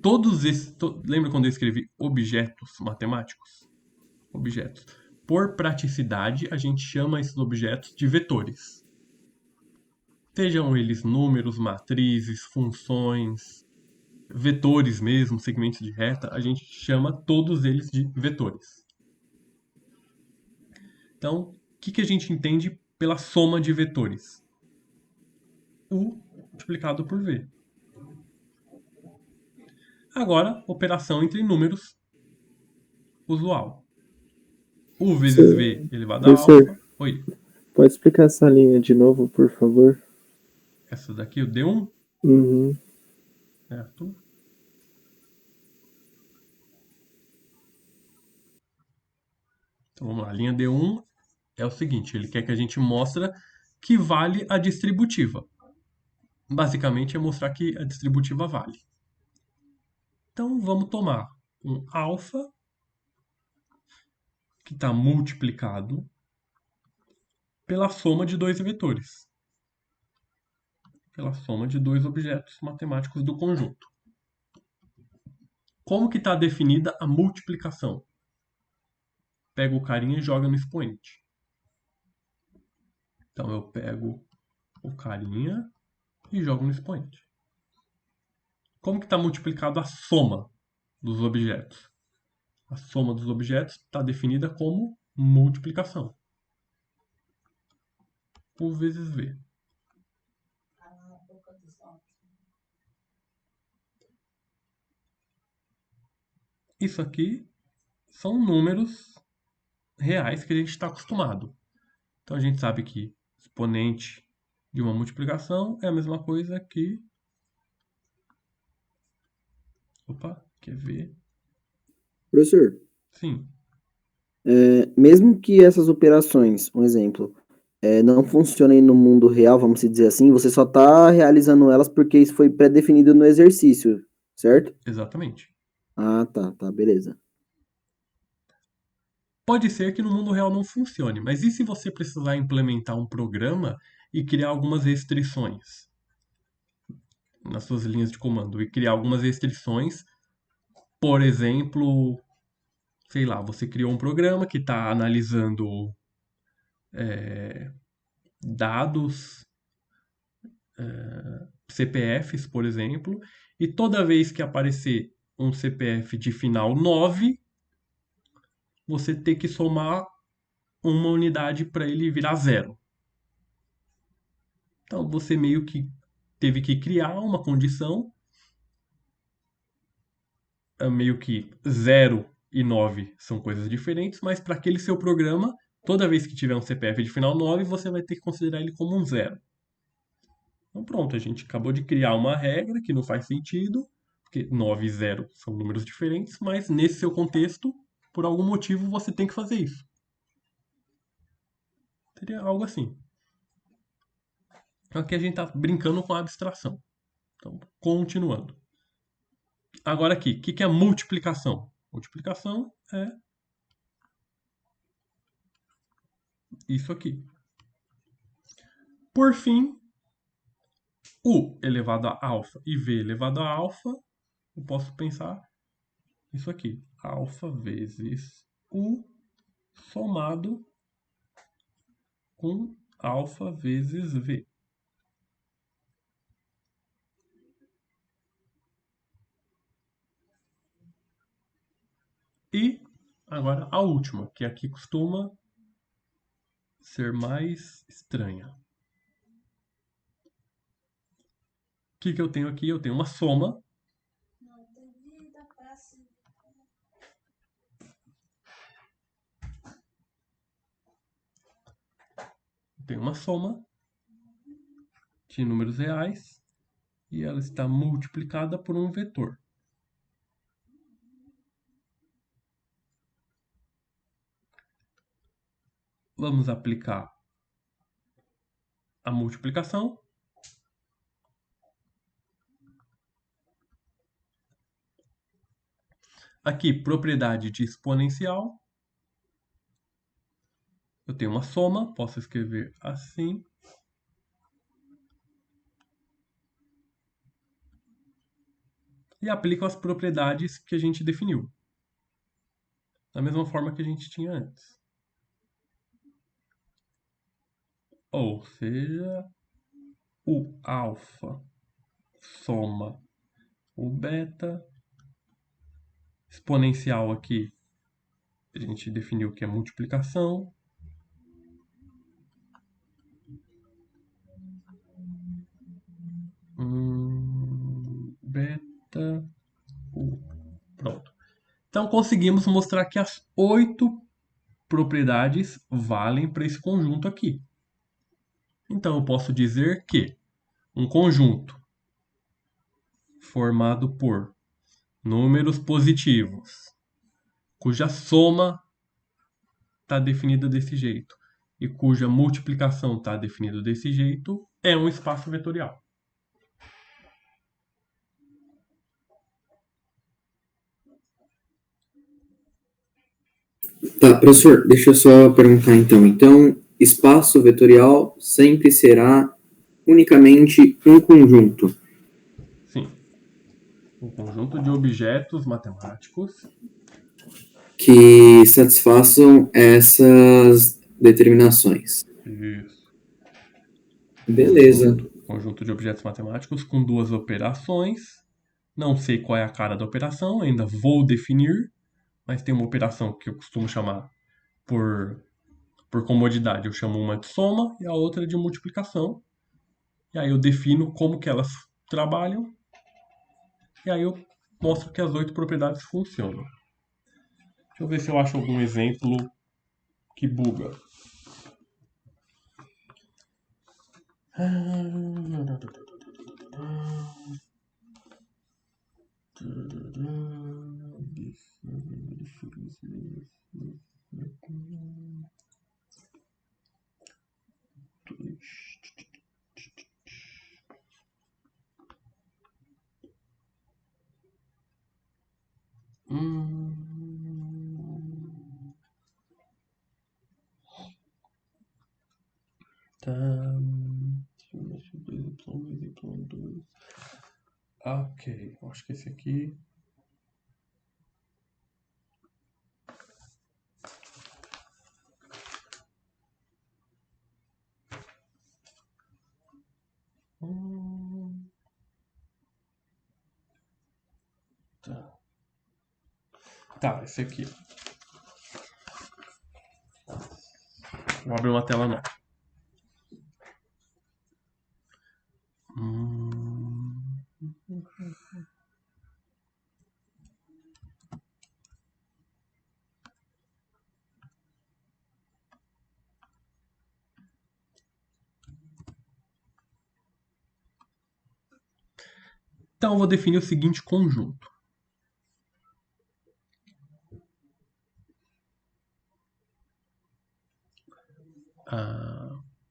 todos esses. Lembra quando eu escrevi objetos matemáticos? Objetos. Por praticidade, a gente chama esses objetos de vetores. Sejam eles números, matrizes, funções, vetores mesmo, segmentos de reta, a gente chama todos eles de vetores. Então, o que a gente entende pela soma de vetores? U multiplicado por V. Agora, operação entre números usual. U vezes V elevado a alfa. Oi. Pode explicar essa linha de novo, por favor? Essa daqui, o D1? Uhum. Certo. Então vamos lá. A linha D1 é o seguinte: ele quer que a gente mostre que vale a distributiva. Basicamente é mostrar que a distributiva vale. Então vamos tomar um alfa que está multiplicado pela soma de dois vetores. Pela soma de dois objetos matemáticos do conjunto. Como que está definida a multiplicação? Pega o carinha e joga no expoente. Então eu pego o carinha e jogo no expoente. Como que está multiplicado a soma dos objetos? A soma dos objetos está definida como multiplicação. U vezes V. Isso aqui são números reais que a gente está acostumado. Então a gente sabe que exponente de uma multiplicação é a mesma coisa que... Opa, quer ver? Professor, Sim, mesmo que essas operações, um exemplo, não funcionem no mundo real, vamos dizer assim, você só está realizando elas porque isso foi pré-definido no exercício, certo? exatamente. Ah, tá, beleza. Pode ser que no mundo real não funcione, mas e se você precisar implementar um programa e criar algumas restrições nas suas linhas de comando? E criar algumas restrições, por exemplo, sei lá, você criou um programa que está analisando dados, CPFs, por exemplo, e toda vez que aparecer um CPF de final 9, você tem que somar uma unidade para ele virar zero. Então você meio que teve que criar uma condição, meio que 0 e 9 são coisas diferentes, mas para aquele seu programa, toda vez que tiver um CPF de final 9, você vai ter que considerar ele como um zero. Então pronto, a gente acabou de criar uma regra que não faz sentido, porque 9 e 0 são números diferentes, mas nesse seu contexto, por algum motivo, você tem que fazer isso. Seria algo assim. Então aqui a gente está brincando com a abstração. Então, continuando. Agora aqui, o que é multiplicação? Multiplicação é isso aqui. Por fim, U elevado a alfa e V elevado a alfa, eu posso pensar isso aqui. Alfa vezes U somado com alfa vezes V. E agora a última, que aqui costuma ser mais estranha. O que eu tenho aqui? Eu tenho uma soma. Tenho uma soma de números reais e ela está multiplicada por um vetor. Vamos aplicar a multiplicação. Aqui, propriedade de exponencial. Eu tenho uma soma, posso escrever assim. E aplico as propriedades que a gente definiu. Da mesma forma que a gente tinha antes. Ou seja, o alfa soma o beta. Exponencial aqui, a gente definiu que é multiplicação. Beta, U. Pronto. Então conseguimos mostrar que as 8 propriedades valem para esse conjunto aqui. Então eu posso dizer que um conjunto formado por números positivos, cuja soma está definida desse jeito e cuja multiplicação está definida desse jeito, é um espaço vetorial. Tá, professor, deixa eu só perguntar então. Então, espaço vetorial sempre será unicamente um conjunto. Sim. Um conjunto de objetos matemáticos Que satisfaçam essas determinações. Isso. Beleza. Conjunto de objetos matemáticos com duas operações. Não sei qual é a cara da operação, ainda vou definir, mas tem uma operação que eu costumo chamar por comodidade. Eu chamo uma de soma e a outra de multiplicação. E aí eu defino como que elas trabalham. E aí eu mostro que as 8 propriedades funcionam. Deixa eu ver se eu acho algum exemplo que buga. Tá. Y2, ok, acho que esse aqui. Tá. Tá, esse aqui. Vou abrir uma tela nova. Então, eu vou definir o seguinte conjunto.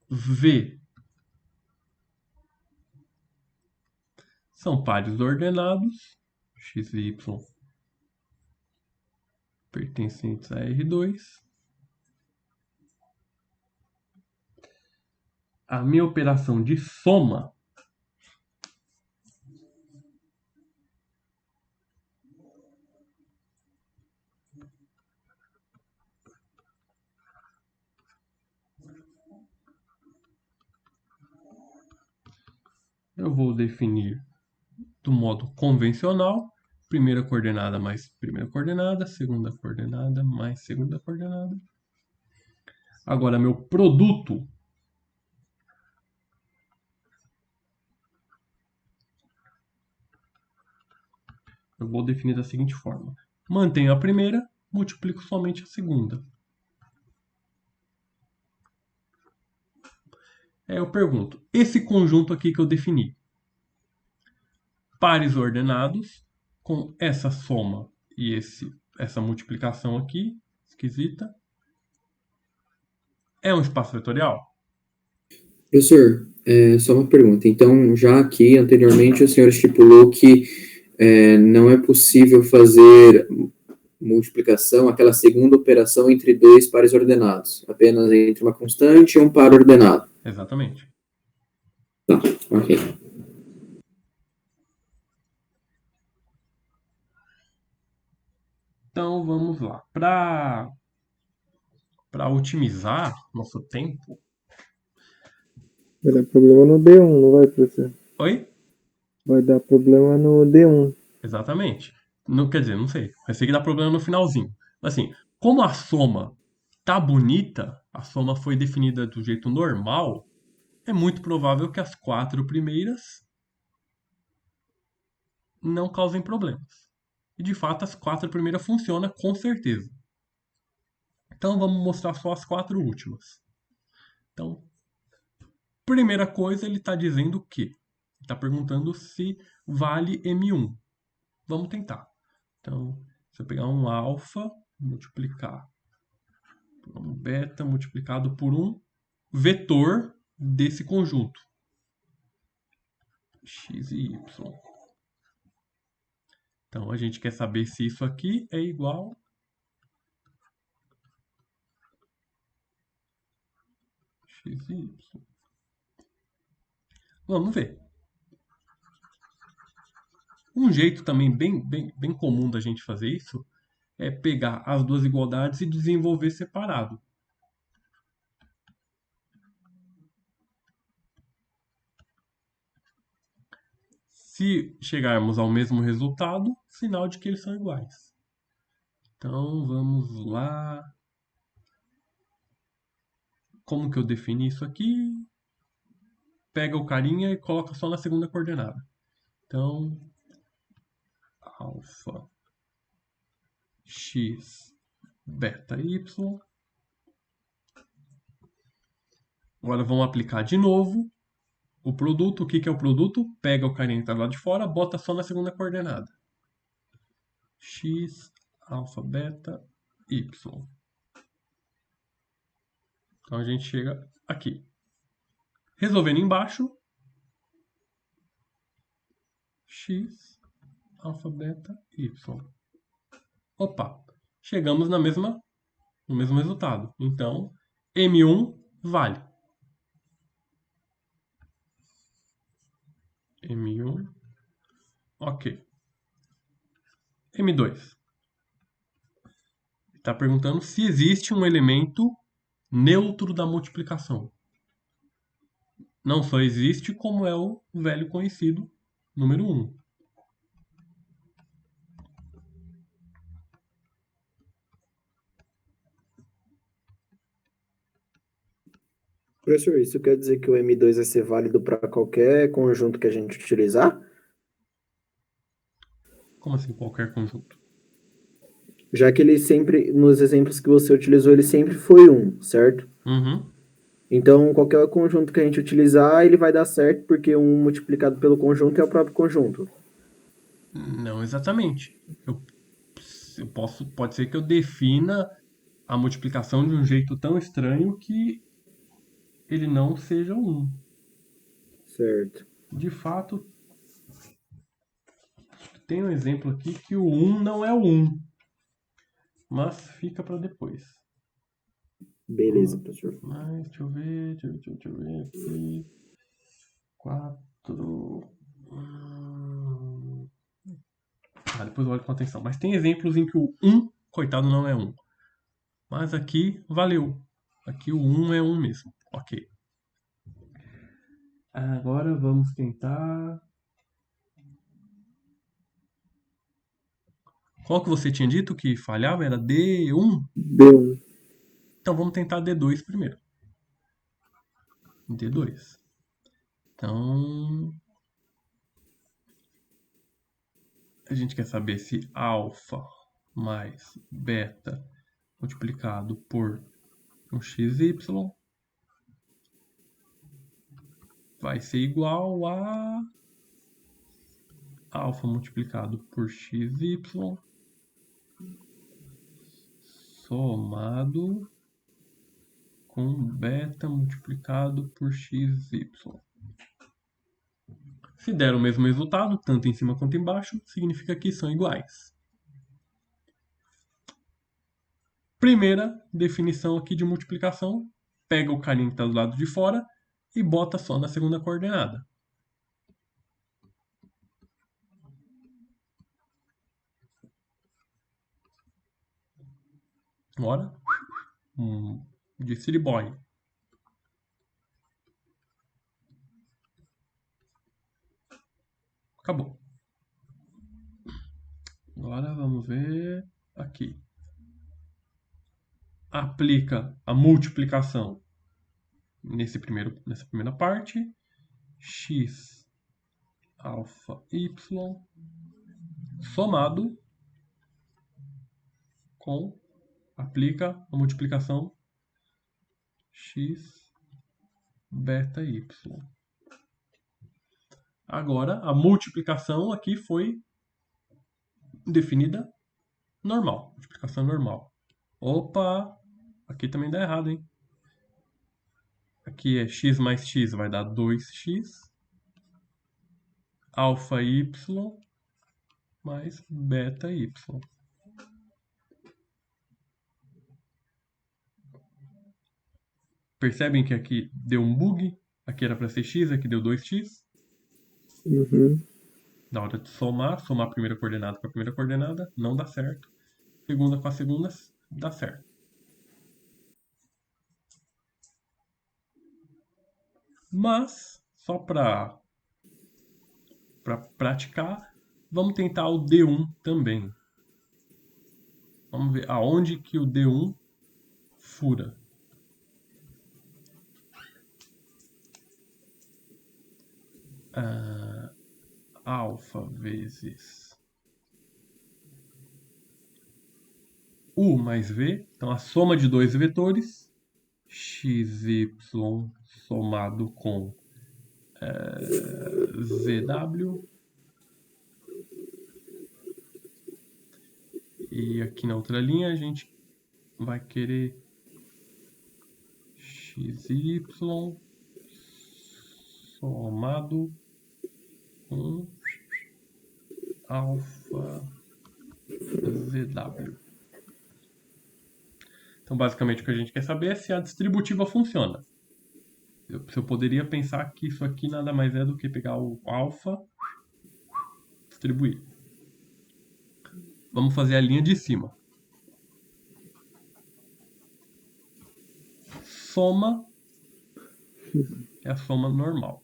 V são pares ordenados, x e y pertencentes a R2. A minha operação de soma eu vou definir do modo convencional, primeira coordenada mais primeira coordenada, segunda coordenada mais segunda coordenada. Agora, meu produto eu vou definir da seguinte forma. Mantenho a primeira, multiplico somente a segunda. Eu pergunto, esse conjunto aqui que eu defini, pares ordenados, com essa soma e essa multiplicação aqui, esquisita, é um espaço vetorial? Professor, só uma pergunta. Então, já aqui anteriormente o senhor estipulou que não é possível fazer multiplicação, aquela segunda operação entre dois pares ordenados, apenas entre uma constante e um par ordenado. Exatamente. Tá, ok. Então vamos lá. Para otimizar nosso tempo. Vai dar problema no D1, não vai, professor? Oi? Vai dar problema no D1. Exatamente. Quer dizer, não sei. Vai ser que dá problema no finalzinho. Assim, como a soma tá bonita, a soma foi definida do jeito normal, é muito provável que as 4 primeiras não causem problemas. E de fato, as 4 primeiras funcionam com certeza. Então vamos mostrar só as 4 últimas. Então, primeira coisa, ele está dizendo o quê? Está perguntando se vale M1. Vamos tentar. Então, se eu pegar um alfa, multiplicar por um beta, multiplicado por um vetor desse conjunto, x e y. Então, a gente quer saber se isso aqui é igual x e y. Vamos ver. Um jeito também bem comum da gente fazer isso é pegar as duas igualdades e desenvolver separado. Se chegarmos ao mesmo resultado, sinal de que eles são iguais. Então, vamos lá. Como que eu defini isso aqui? Pega o carinha e coloca só na segunda coordenada. Então, alfa x beta y. Agora vamos aplicar de novo. o produto. O que que é o produto? Pega o carinha que tá lá de fora, bota só na segunda coordenada. X, alfa, beta, y. Então a gente chega aqui. Resolvendo embaixo, x, alfa, beta, y. Opa, chegamos no mesmo resultado. Então, M1 vale. M1, ok. M2. Está perguntando se existe um elemento neutro da multiplicação. Não só existe, como é o velho conhecido número 1. Professor, isso quer dizer que o M2 vai ser válido para qualquer conjunto que a gente utilizar? Como assim qualquer conjunto? Já que ele sempre, nos exemplos que você utilizou, ele sempre foi 1, certo? Uhum. Então, qualquer conjunto que a gente utilizar, ele vai dar certo, porque 1 multiplicado pelo conjunto é o próprio conjunto. Não exatamente. Pode ser que eu defina a multiplicação de um jeito tão estranho que ele não seja 1. Certo. De fato, tem um exemplo aqui que o 1 não é o 1. Mas fica para depois. Beleza, professor. Mas, deixa eu ver aqui. 4. Depois eu olho com atenção. Mas tem exemplos em que o 1, coitado, não é 1. Mas aqui, valeu. Aqui o 1 é 1 mesmo. Ok. Agora vamos tentar... Qual que você tinha dito que falhava? Era D1? D1. Então vamos tentar D2 primeiro. D2. Então... a gente quer saber se alfa mais beta multiplicado por um xy vai ser igual a alfa multiplicado por xy somado com beta multiplicado por xy. Se der o mesmo resultado, tanto em cima quanto embaixo, significa que são iguais. Primeira definição aqui de multiplicação, pega o carinha que está do lado de fora e bota só na segunda coordenada. Agora, de City Boy. Acabou. Agora vamos ver aqui. Aplica a multiplicação nessa primeira parte. X alfa y somado com, aplica a multiplicação x beta y. Agora, a multiplicação aqui foi definida normal. Multiplicação normal. Opa! Aqui também dá errado, hein? Aqui é x mais x vai dar 2x. Alfa y mais beta y. Percebem que aqui deu um bug? Aqui era para ser x, aqui deu 2x. Uhum. Na hora de somar a primeira coordenada com a primeira coordenada, não dá certo. Segunda com a segunda, dá certo. Mas, só para praticar, vamos tentar o D1 também. Vamos ver aonde que o D1 fura. Alfa vezes U mais V. Então, a soma de dois vetores, XY somado com ZW. E aqui na outra linha a gente vai querer XY somado com alfa ZW. Então, basicamente, o que a gente quer saber é se a distributiva funciona. Eu poderia pensar que isso aqui nada mais é do que pegar o alfa, distribuir. Vamos fazer a linha de cima. Soma é a soma normal.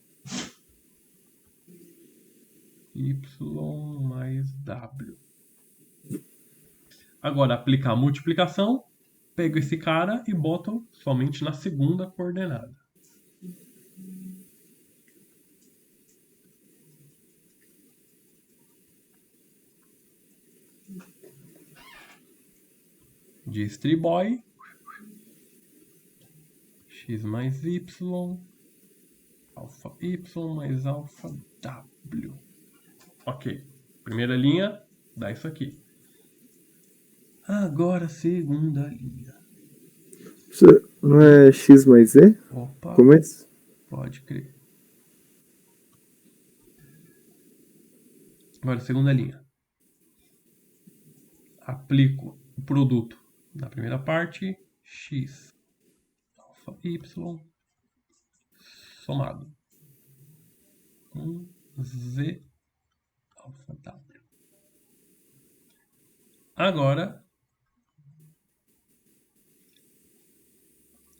Y mais W. Agora, aplicar a multiplicação, pego esse cara e boto somente na segunda coordenada. Distribui x mais y, alfa y mais alfa w. Ok, primeira linha dá isso aqui. Agora, segunda linha. Não é x mais z? Opa, Começo? pode crer. Agora, segunda linha. Aplico o produto na primeira parte, x alfa y somado com z alfa w. Agora,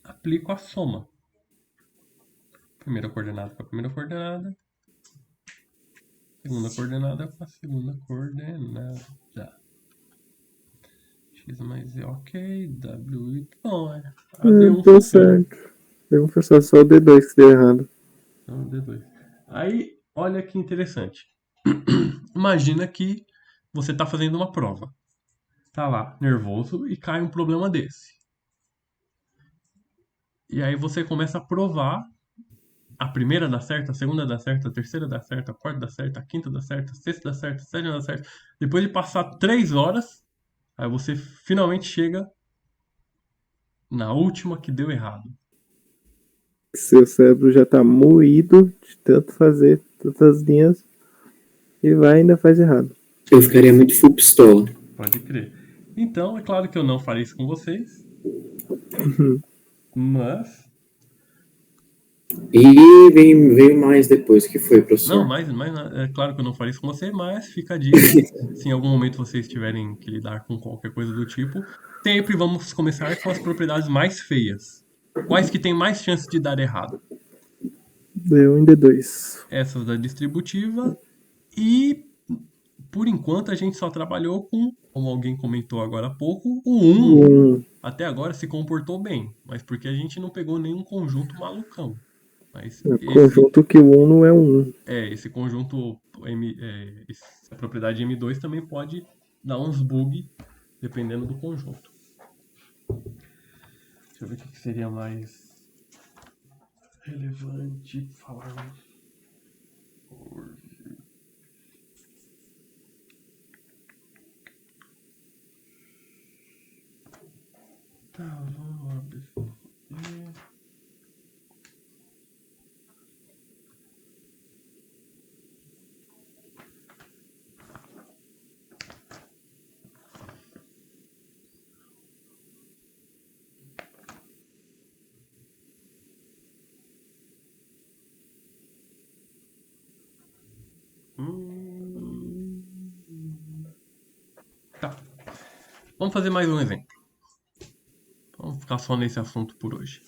aplico a soma. Primeira coordenada com a primeira coordenada. Segunda coordenada com a segunda coordenada. X mais Z, ok. W, bom, é. A D1 Deu funciona. certo. Eu vou forçar só o D2 que deu errado. Então, D2. Aí, olha que interessante. Imagina que você está fazendo uma prova. Tá lá, nervoso, e cai um problema desse. E aí você começa a provar. A primeira dá certo, a segunda dá certo, a terceira dá certo, a quarta dá certo, a quinta dá certo, a sexta dá certo, a sétima dá certo. Depois de passar 3 horas, aí você finalmente chega na última que deu errado. Seu cérebro já tá moído de tanto fazer tantas linhas e vai e ainda faz errado. Eu ficaria muito full pistola. Pode crer. Então, é claro que eu não farei isso com vocês. Mas... E veio mais depois, que foi, professor? Não, mas é claro que eu não farei isso com você, mas fica a dica. Se em algum momento vocês tiverem que lidar com qualquer coisa do tipo, sempre vamos começar com as propriedades mais feias. Quais que tem mais chance de dar errado? Deu em D2. Essas da distributiva. E, por enquanto, a gente só trabalhou com, como alguém comentou agora há pouco, o 1. Até agora se comportou bem, mas porque a gente não pegou nenhum conjunto malucão. Mas Conjunto que o 1 não é um 1. esse conjunto, a propriedade M2 também pode dar uns bug dependendo do conjunto. Deixa eu ver o que seria mais relevante falar hoje. Tá, vamos abrir isso aqui. Tá. Vamos fazer mais um exemplo. Vamos ficar só nesse assunto por hoje.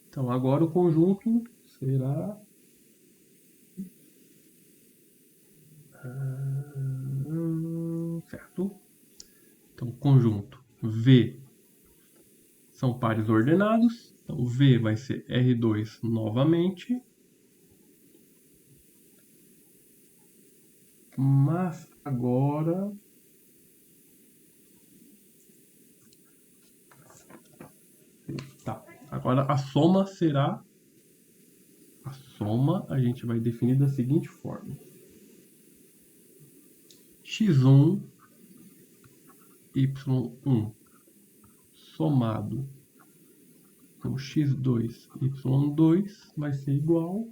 Então agora o conjunto será certo? Então conjunto V são pares ordenados. Então, V vai ser R2 novamente. Mas agora... Tá. Agora a soma será... A soma a gente vai definir da seguinte forma. x1, y1 somado com x2, y2 vai ser igual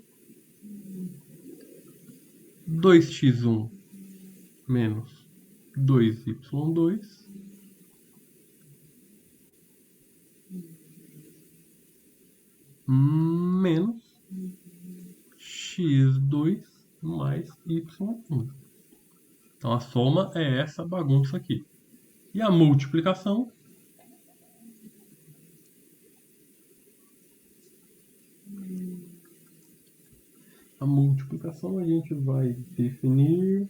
2x1 menos 2y2 menos x2 mais y1. Então a soma é essa bagunça aqui. E a multiplicação a gente vai definir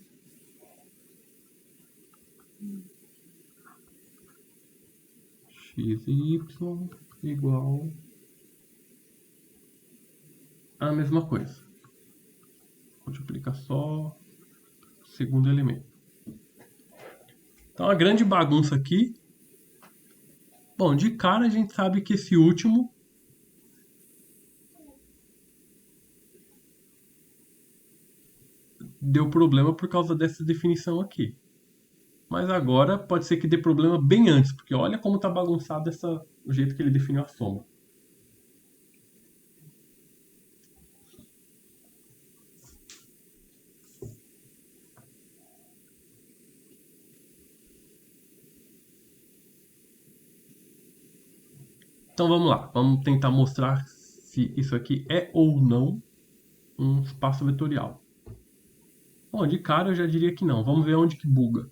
x e y igual a mesma coisa. Multiplica só o segundo elemento. Então a grande bagunça aqui... Bom, de cara a gente sabe que esse último deu problema por causa dessa definição aqui. Mas agora pode ser que dê problema bem antes, porque olha como está bagunçado o jeito que ele definiu a soma. Então vamos lá, vamos tentar mostrar se isso aqui é ou não um espaço vetorial. Bom, de cara eu já diria que não. Vamos ver onde que buga.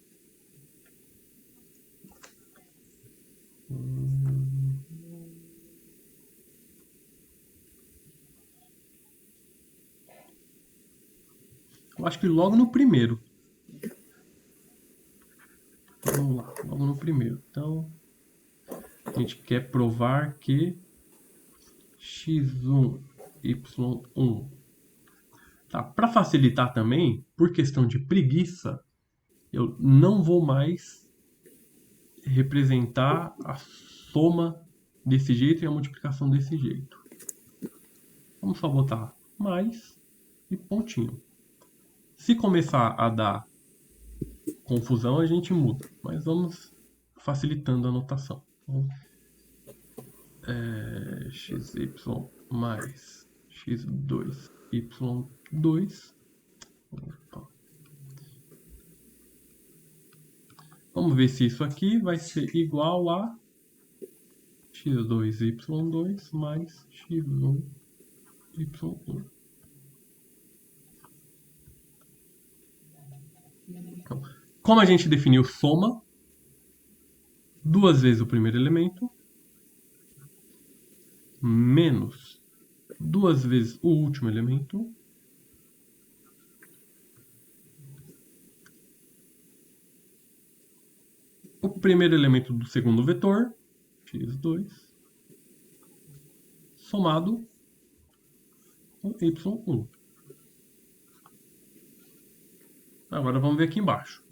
Eu acho que logo no primeiro. Vamos lá, logo no primeiro. Então, a gente quer provar que x1, y1. Tá, para facilitar também, por questão de preguiça, eu não vou mais representar a soma desse jeito e a multiplicação desse jeito. Vamos só botar mais e pontinho. Se começar a dar confusão, a gente muda, mas vamos facilitando a notação. Então, xy mais x2, y2. Opa. Vamos ver se isso aqui vai ser igual a x2, y2 mais x1, y1. Então, como a gente definiu soma, duas vezes o primeiro elemento, menos duas vezes o último elemento, o primeiro elemento do segundo vetor, x2, somado com y1. Agora vamos ver aqui embaixo.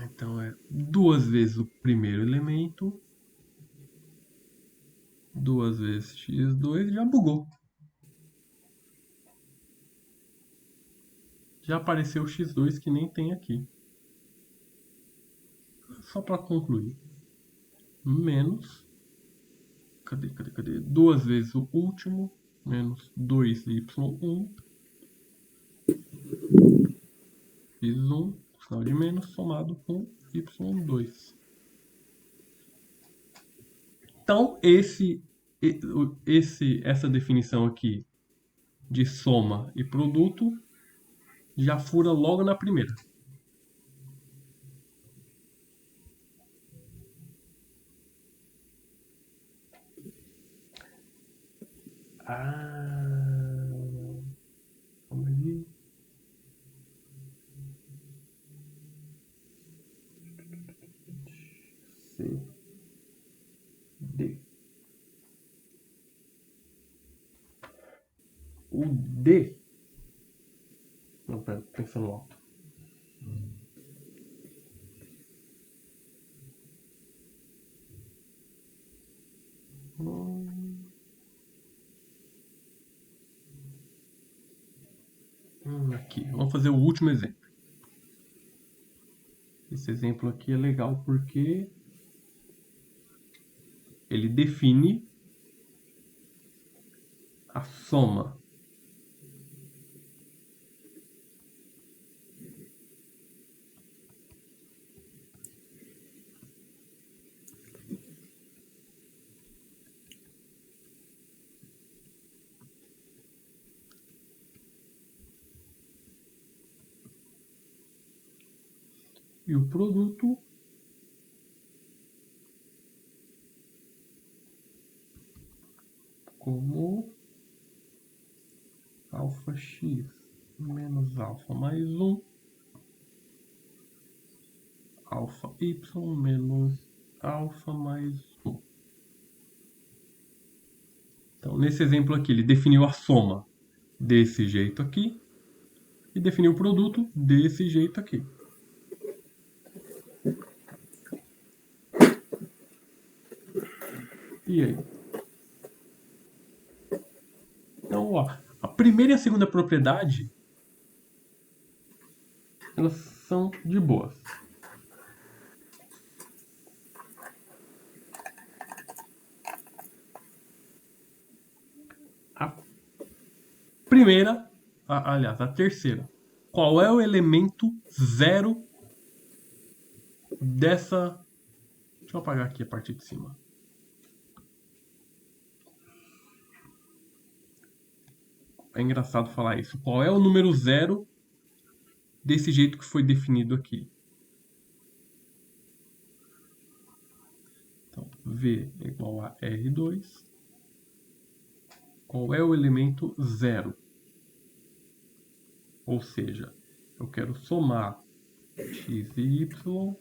Então é duas vezes o primeiro elemento, duas vezes x2, já bugou. Já apareceu o x2 que nem tem aqui. Só para concluir. Menos, cadê? Duas vezes o último, menos 2y1, x1, sinal de menos, somado com y2. Então, essa definição aqui de soma e produto já fura logo na primeira. Calma aí. o D... Não, pera, pensando alto. Aqui, vamos fazer o último exemplo. Esse exemplo aqui é legal porque ele define a soma e o produto como alfa x menos alfa mais 1, alfa y menos alfa mais 1. Então, nesse exemplo aqui, ele definiu a soma desse jeito aqui e definiu o produto desse jeito aqui. E aí? Então, ó, a primeira e a segunda propriedade, elas são de boas. A primeira, aliás, a terceira. Qual é o elemento zero dessa... Deixa eu apagar aqui a parte de cima. É engraçado falar isso. Qual é o número zero desse jeito que foi definido aqui? Então, V é igual a R2. Qual é o elemento zero? Ou seja, eu quero somar x e y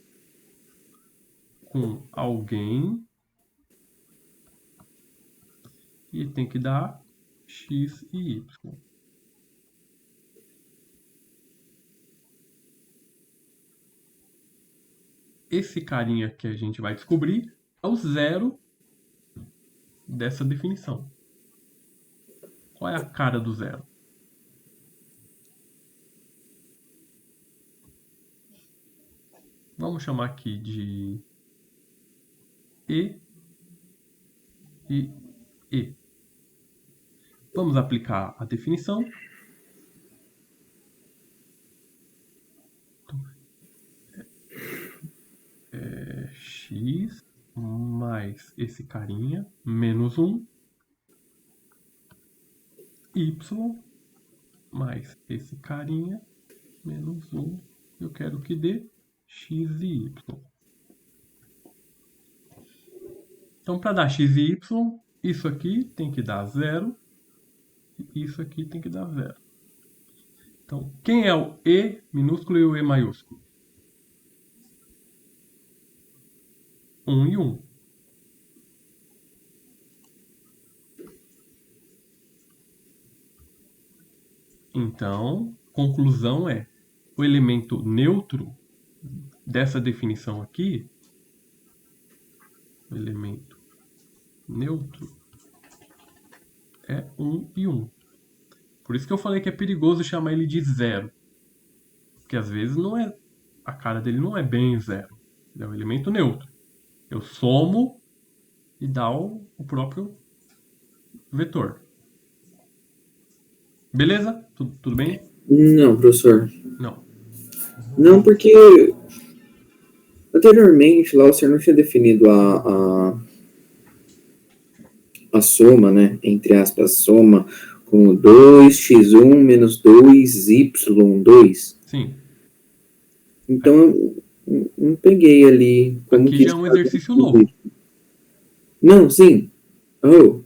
com alguém e tem que dar x e y. Esse carinha que a gente vai descobrir é o zero dessa definição. Qual é a cara do zero? Vamos chamar aqui de E e E. Vamos aplicar a definição. X mais esse carinha, menos 1. Y mais esse carinha, menos 1. Eu quero que dê x e y. Então, para dar x e y, isso aqui tem que dar 0. E isso aqui tem que dar 0. Então, quem é o E minúsculo e o E maiúsculo? 1 e 1. Então, conclusão é, o elemento neutro dessa definição aqui, o elemento neutro é 1 e 1. Por isso que eu falei que é perigoso chamar ele de zero. Porque às vezes não é, a cara dele não é bem zero. Ele é um elemento neutro. Eu somo e dá o próprio vetor. Beleza? Tudo bem? Não, professor. Não. Não, porque anteriormente lá o senhor não tinha definido a soma, né? Entre aspas, soma com 2x1 menos 2y2. Sim. Então, eu não peguei ali como aqui que já é um exercício novo. Não, sim. Oh.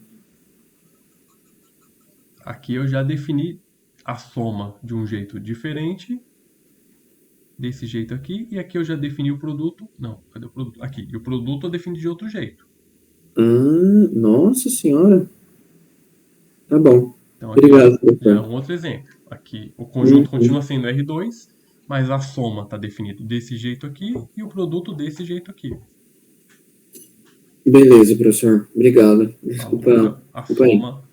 Aqui eu já defini a soma de um jeito diferente, desse jeito aqui, e aqui eu já defini o produto. Não, cadê o produto? Aqui. E o produto eu defini de outro jeito. Nossa senhora. Tá bom. Então, aqui Obrigado, é professor. um outro exemplo. Aqui o conjunto continua sendo R2, mas a soma está definida desse jeito aqui e o produto desse jeito aqui. Beleza, professor. Obrigado. Desculpa, Agora, a desculpa aí. soma,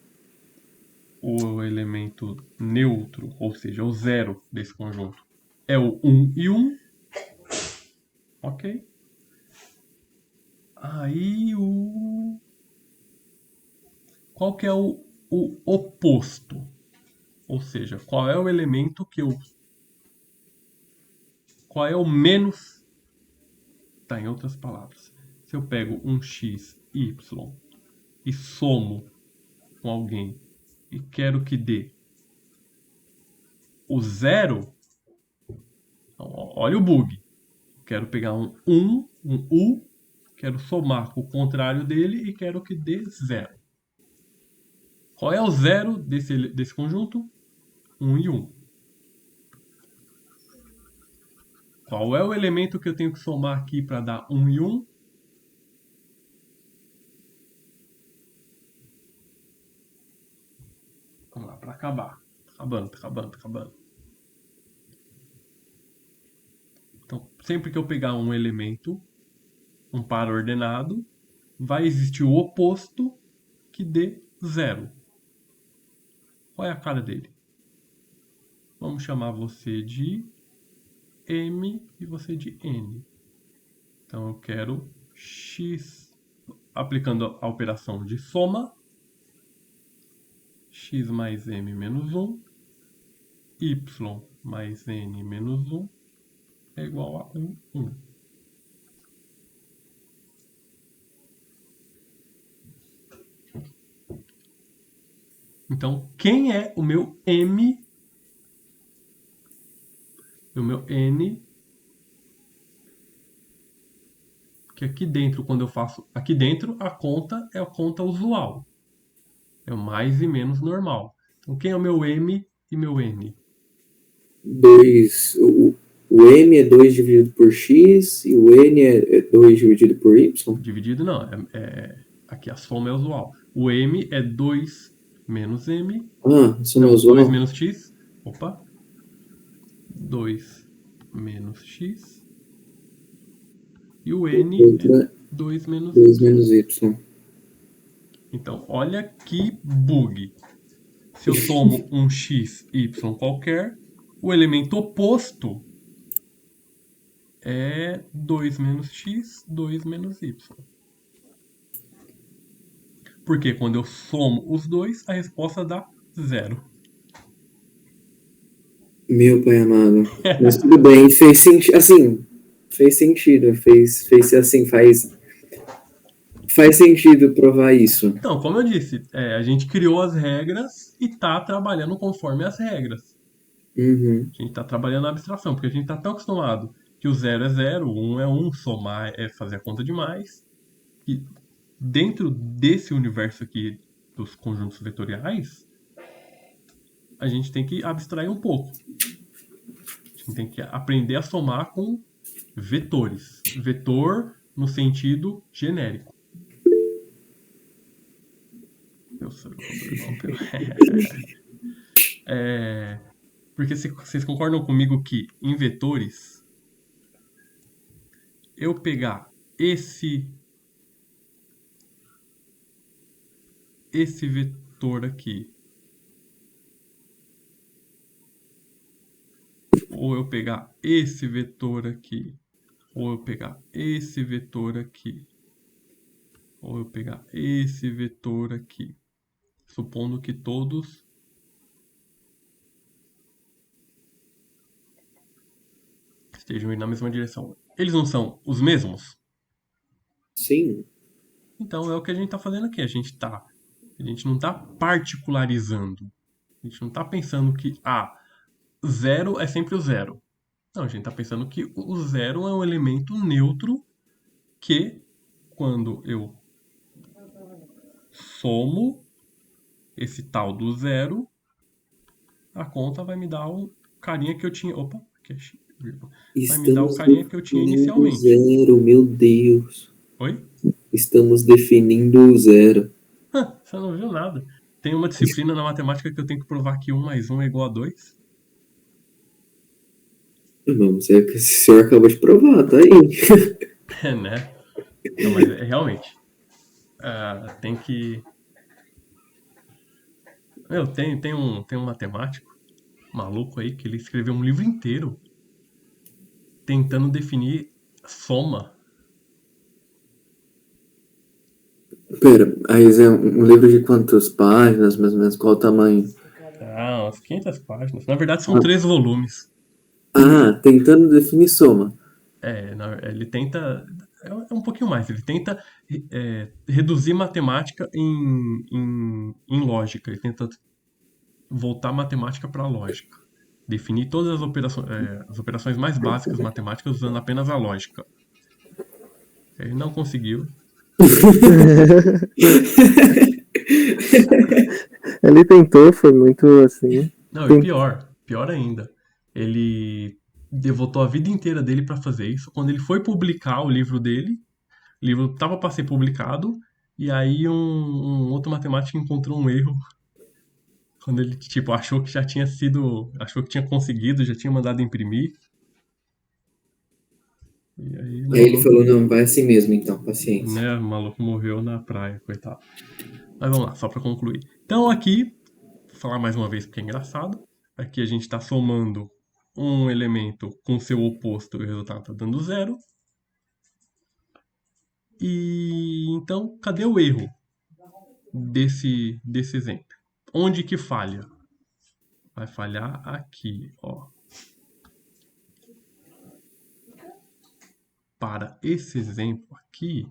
o elemento neutro, ou seja, o zero desse conjunto, é o 1 e 1. Ok? Aí qual que é o oposto? Ou seja, qual é o elemento que eu... Qual é o menos... Tá, em outras palavras. Se eu pego um x, y e somo com alguém e quero que dê o zero, olha o bug. Quero pegar um U, quero somar com o contrário dele e quero que dê zero. Qual é o zero desse conjunto? 1 e 1. Qual é o elemento que eu tenho que somar aqui para dar 1 e 1? Vamos lá, para acabar. Tá acabando. Então, sempre que eu pegar um elemento, um par ordenado, vai existir o oposto que dê zero. Qual é a cara dele? Vamos chamar você de M e você de N. Então eu quero x, aplicando a operação de soma, x mais m menos 1, y mais n menos 1 é igual a 1, 1. Então, quem é o meu m, o meu n, que aqui dentro, quando eu faço... Aqui dentro, a conta é a conta usual. É o mais e menos normal. Então, quem é o meu m e meu n? 2. O M é 2 dividido por X e o N é 2 dividido por Y? Dividido não, aqui a soma é usual. O m é 2 menos m. Ah, soma Não, usual. 2 menos x. Opa. 2 menos x. E o n é 2 menos 2 y. menos Y. Então, olha que bug. Se eu somo um x, y qualquer, o elemento oposto é 2 menos x, 2 menos y. Porque quando eu somo os dois, a resposta dá zero. Meu pai amado. Mas tudo bem, fez sentido. Assim, fez sentido. Fez assim, faz sentido provar isso. Então, como eu disse, a gente criou as regras e está trabalhando conforme as regras. Uhum. A gente está trabalhando na abstração, porque a gente está tão acostumado que o 0 é 0, o 1 é 1, somar é fazer a conta de mais. E dentro desse universo aqui dos conjuntos vetoriais, a gente tem que abstrair um pouco. A gente tem que aprender a somar com vetores. Vetor no sentido genérico. Eu sou o Porque vocês concordam comigo que em vetores, eu pegar esse vetor aqui, ou eu pegar esse vetor aqui, ou eu pegar esse vetor aqui, ou eu pegar esse vetor aqui, supondo que todos estejam indo na mesma direção. Eles não são os mesmos? Sim. Então é o que a gente está fazendo aqui. A gente não está particularizando. A gente não está pensando que zero é sempre o zero. Não, a gente está pensando que o zero é um elemento neutro que, quando eu somo esse tal do zero, a conta vai me dar o carinha que eu tinha. Opa, que é x, vai me dar o carinha que eu tinha inicialmente. Zero, meu Deus. Oi? Estamos definindo o zero. Você não viu nada. Tem uma disciplina na matemática que eu tenho que provar que 1 mais 1 é igual a 2. Não, o senhor acabou de provar, tá aí. É, né? Não, mas realmente. Tem que... Tem um matemático maluco aí que ele escreveu um livro inteiro tentando definir soma. Pera, aí é um livro de quantas páginas, mais ou menos, qual o tamanho? Umas 500 páginas. Na verdade, são 3 volumes. Tentando definir soma. Ele tenta... É um pouquinho mais. Ele tenta reduzir matemática em lógica. Ele tenta voltar a matemática para lógica. Definir todas as operações mais básicas matemáticas usando apenas a lógica. Ele não conseguiu. Ele tentou, foi muito assim. Não, e pior ainda. Ele devotou a vida inteira dele para fazer isso. Quando ele foi publicar o livro dele, o livro estava para ser publicado, e aí um outro matemático encontrou um erro. Quando ele, tipo, achou que tinha conseguido, já tinha mandado imprimir. E aí Ele falou, não, vai assim mesmo, então, paciência. né, o maluco morreu na praia, coitado. Mas vamos lá, só para concluir. Então aqui, vou falar mais uma vez porque é engraçado. Aqui a gente está somando um elemento com seu oposto e o resultado está dando 0. E então, cadê o erro desse exemplo? Onde que falha? Vai falhar aqui, ó. Para esse exemplo aqui,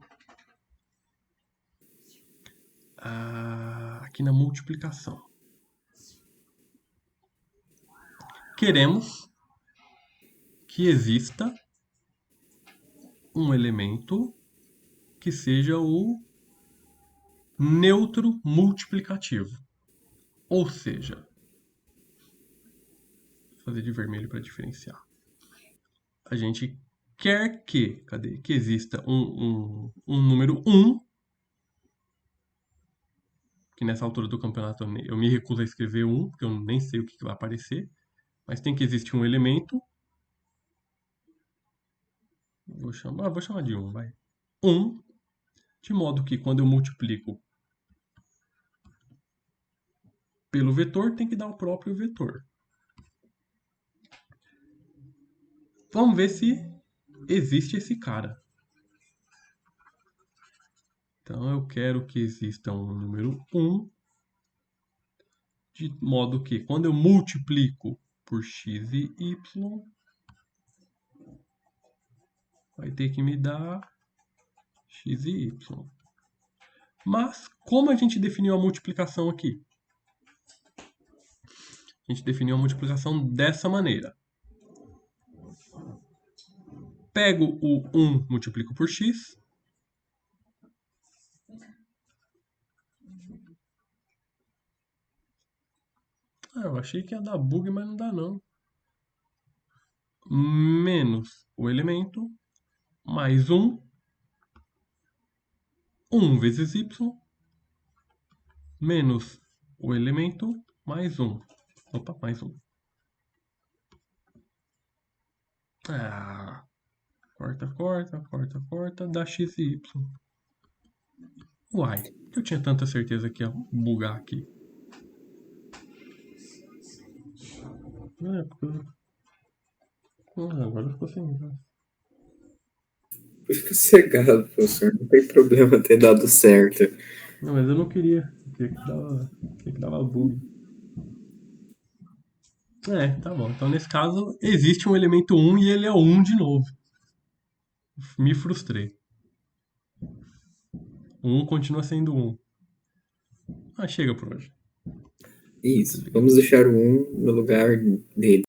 aqui na multiplicação. Queremos que exista um elemento que seja o neutro multiplicativo. Ou seja, vou fazer de vermelho para diferenciar. A gente quer que exista um número 1, que nessa altura do campeonato eu me recuso a escrever 1, porque eu nem sei o que vai aparecer, mas tem que existir um elemento. Vou chamar de 1, vai. 1, de modo que quando eu multiplico pelo vetor, tem que dar o próprio vetor. Vamos ver se existe esse cara. Então eu quero que exista um número 1, de modo que quando eu multiplico por x e y, vai ter que me dar x e y. Mas como a gente definiu a multiplicação aqui? A gente definiu a multiplicação dessa maneira. Pego o 1, multiplico por x. Eu achei que ia dar bug, mas não dá não. Menos o elemento, mais 1 vezes y, menos o elemento, mais 1. Opa, mais 1. Corta, dá x e y. Uai, eu tinha tanta certeza que ia bugar aqui. Agora ficou sem graça. Fica cegado, professor. Não tem problema ter dado certo. Não, mas eu não queria. Eu queria que dava bug. Tá bom. Então, nesse caso, existe um elemento 1 e ele é 1 de novo. Me frustrei. O 1 continua sendo 1. Chega por hoje. Isso. Vamos deixar o 1 no lugar dele.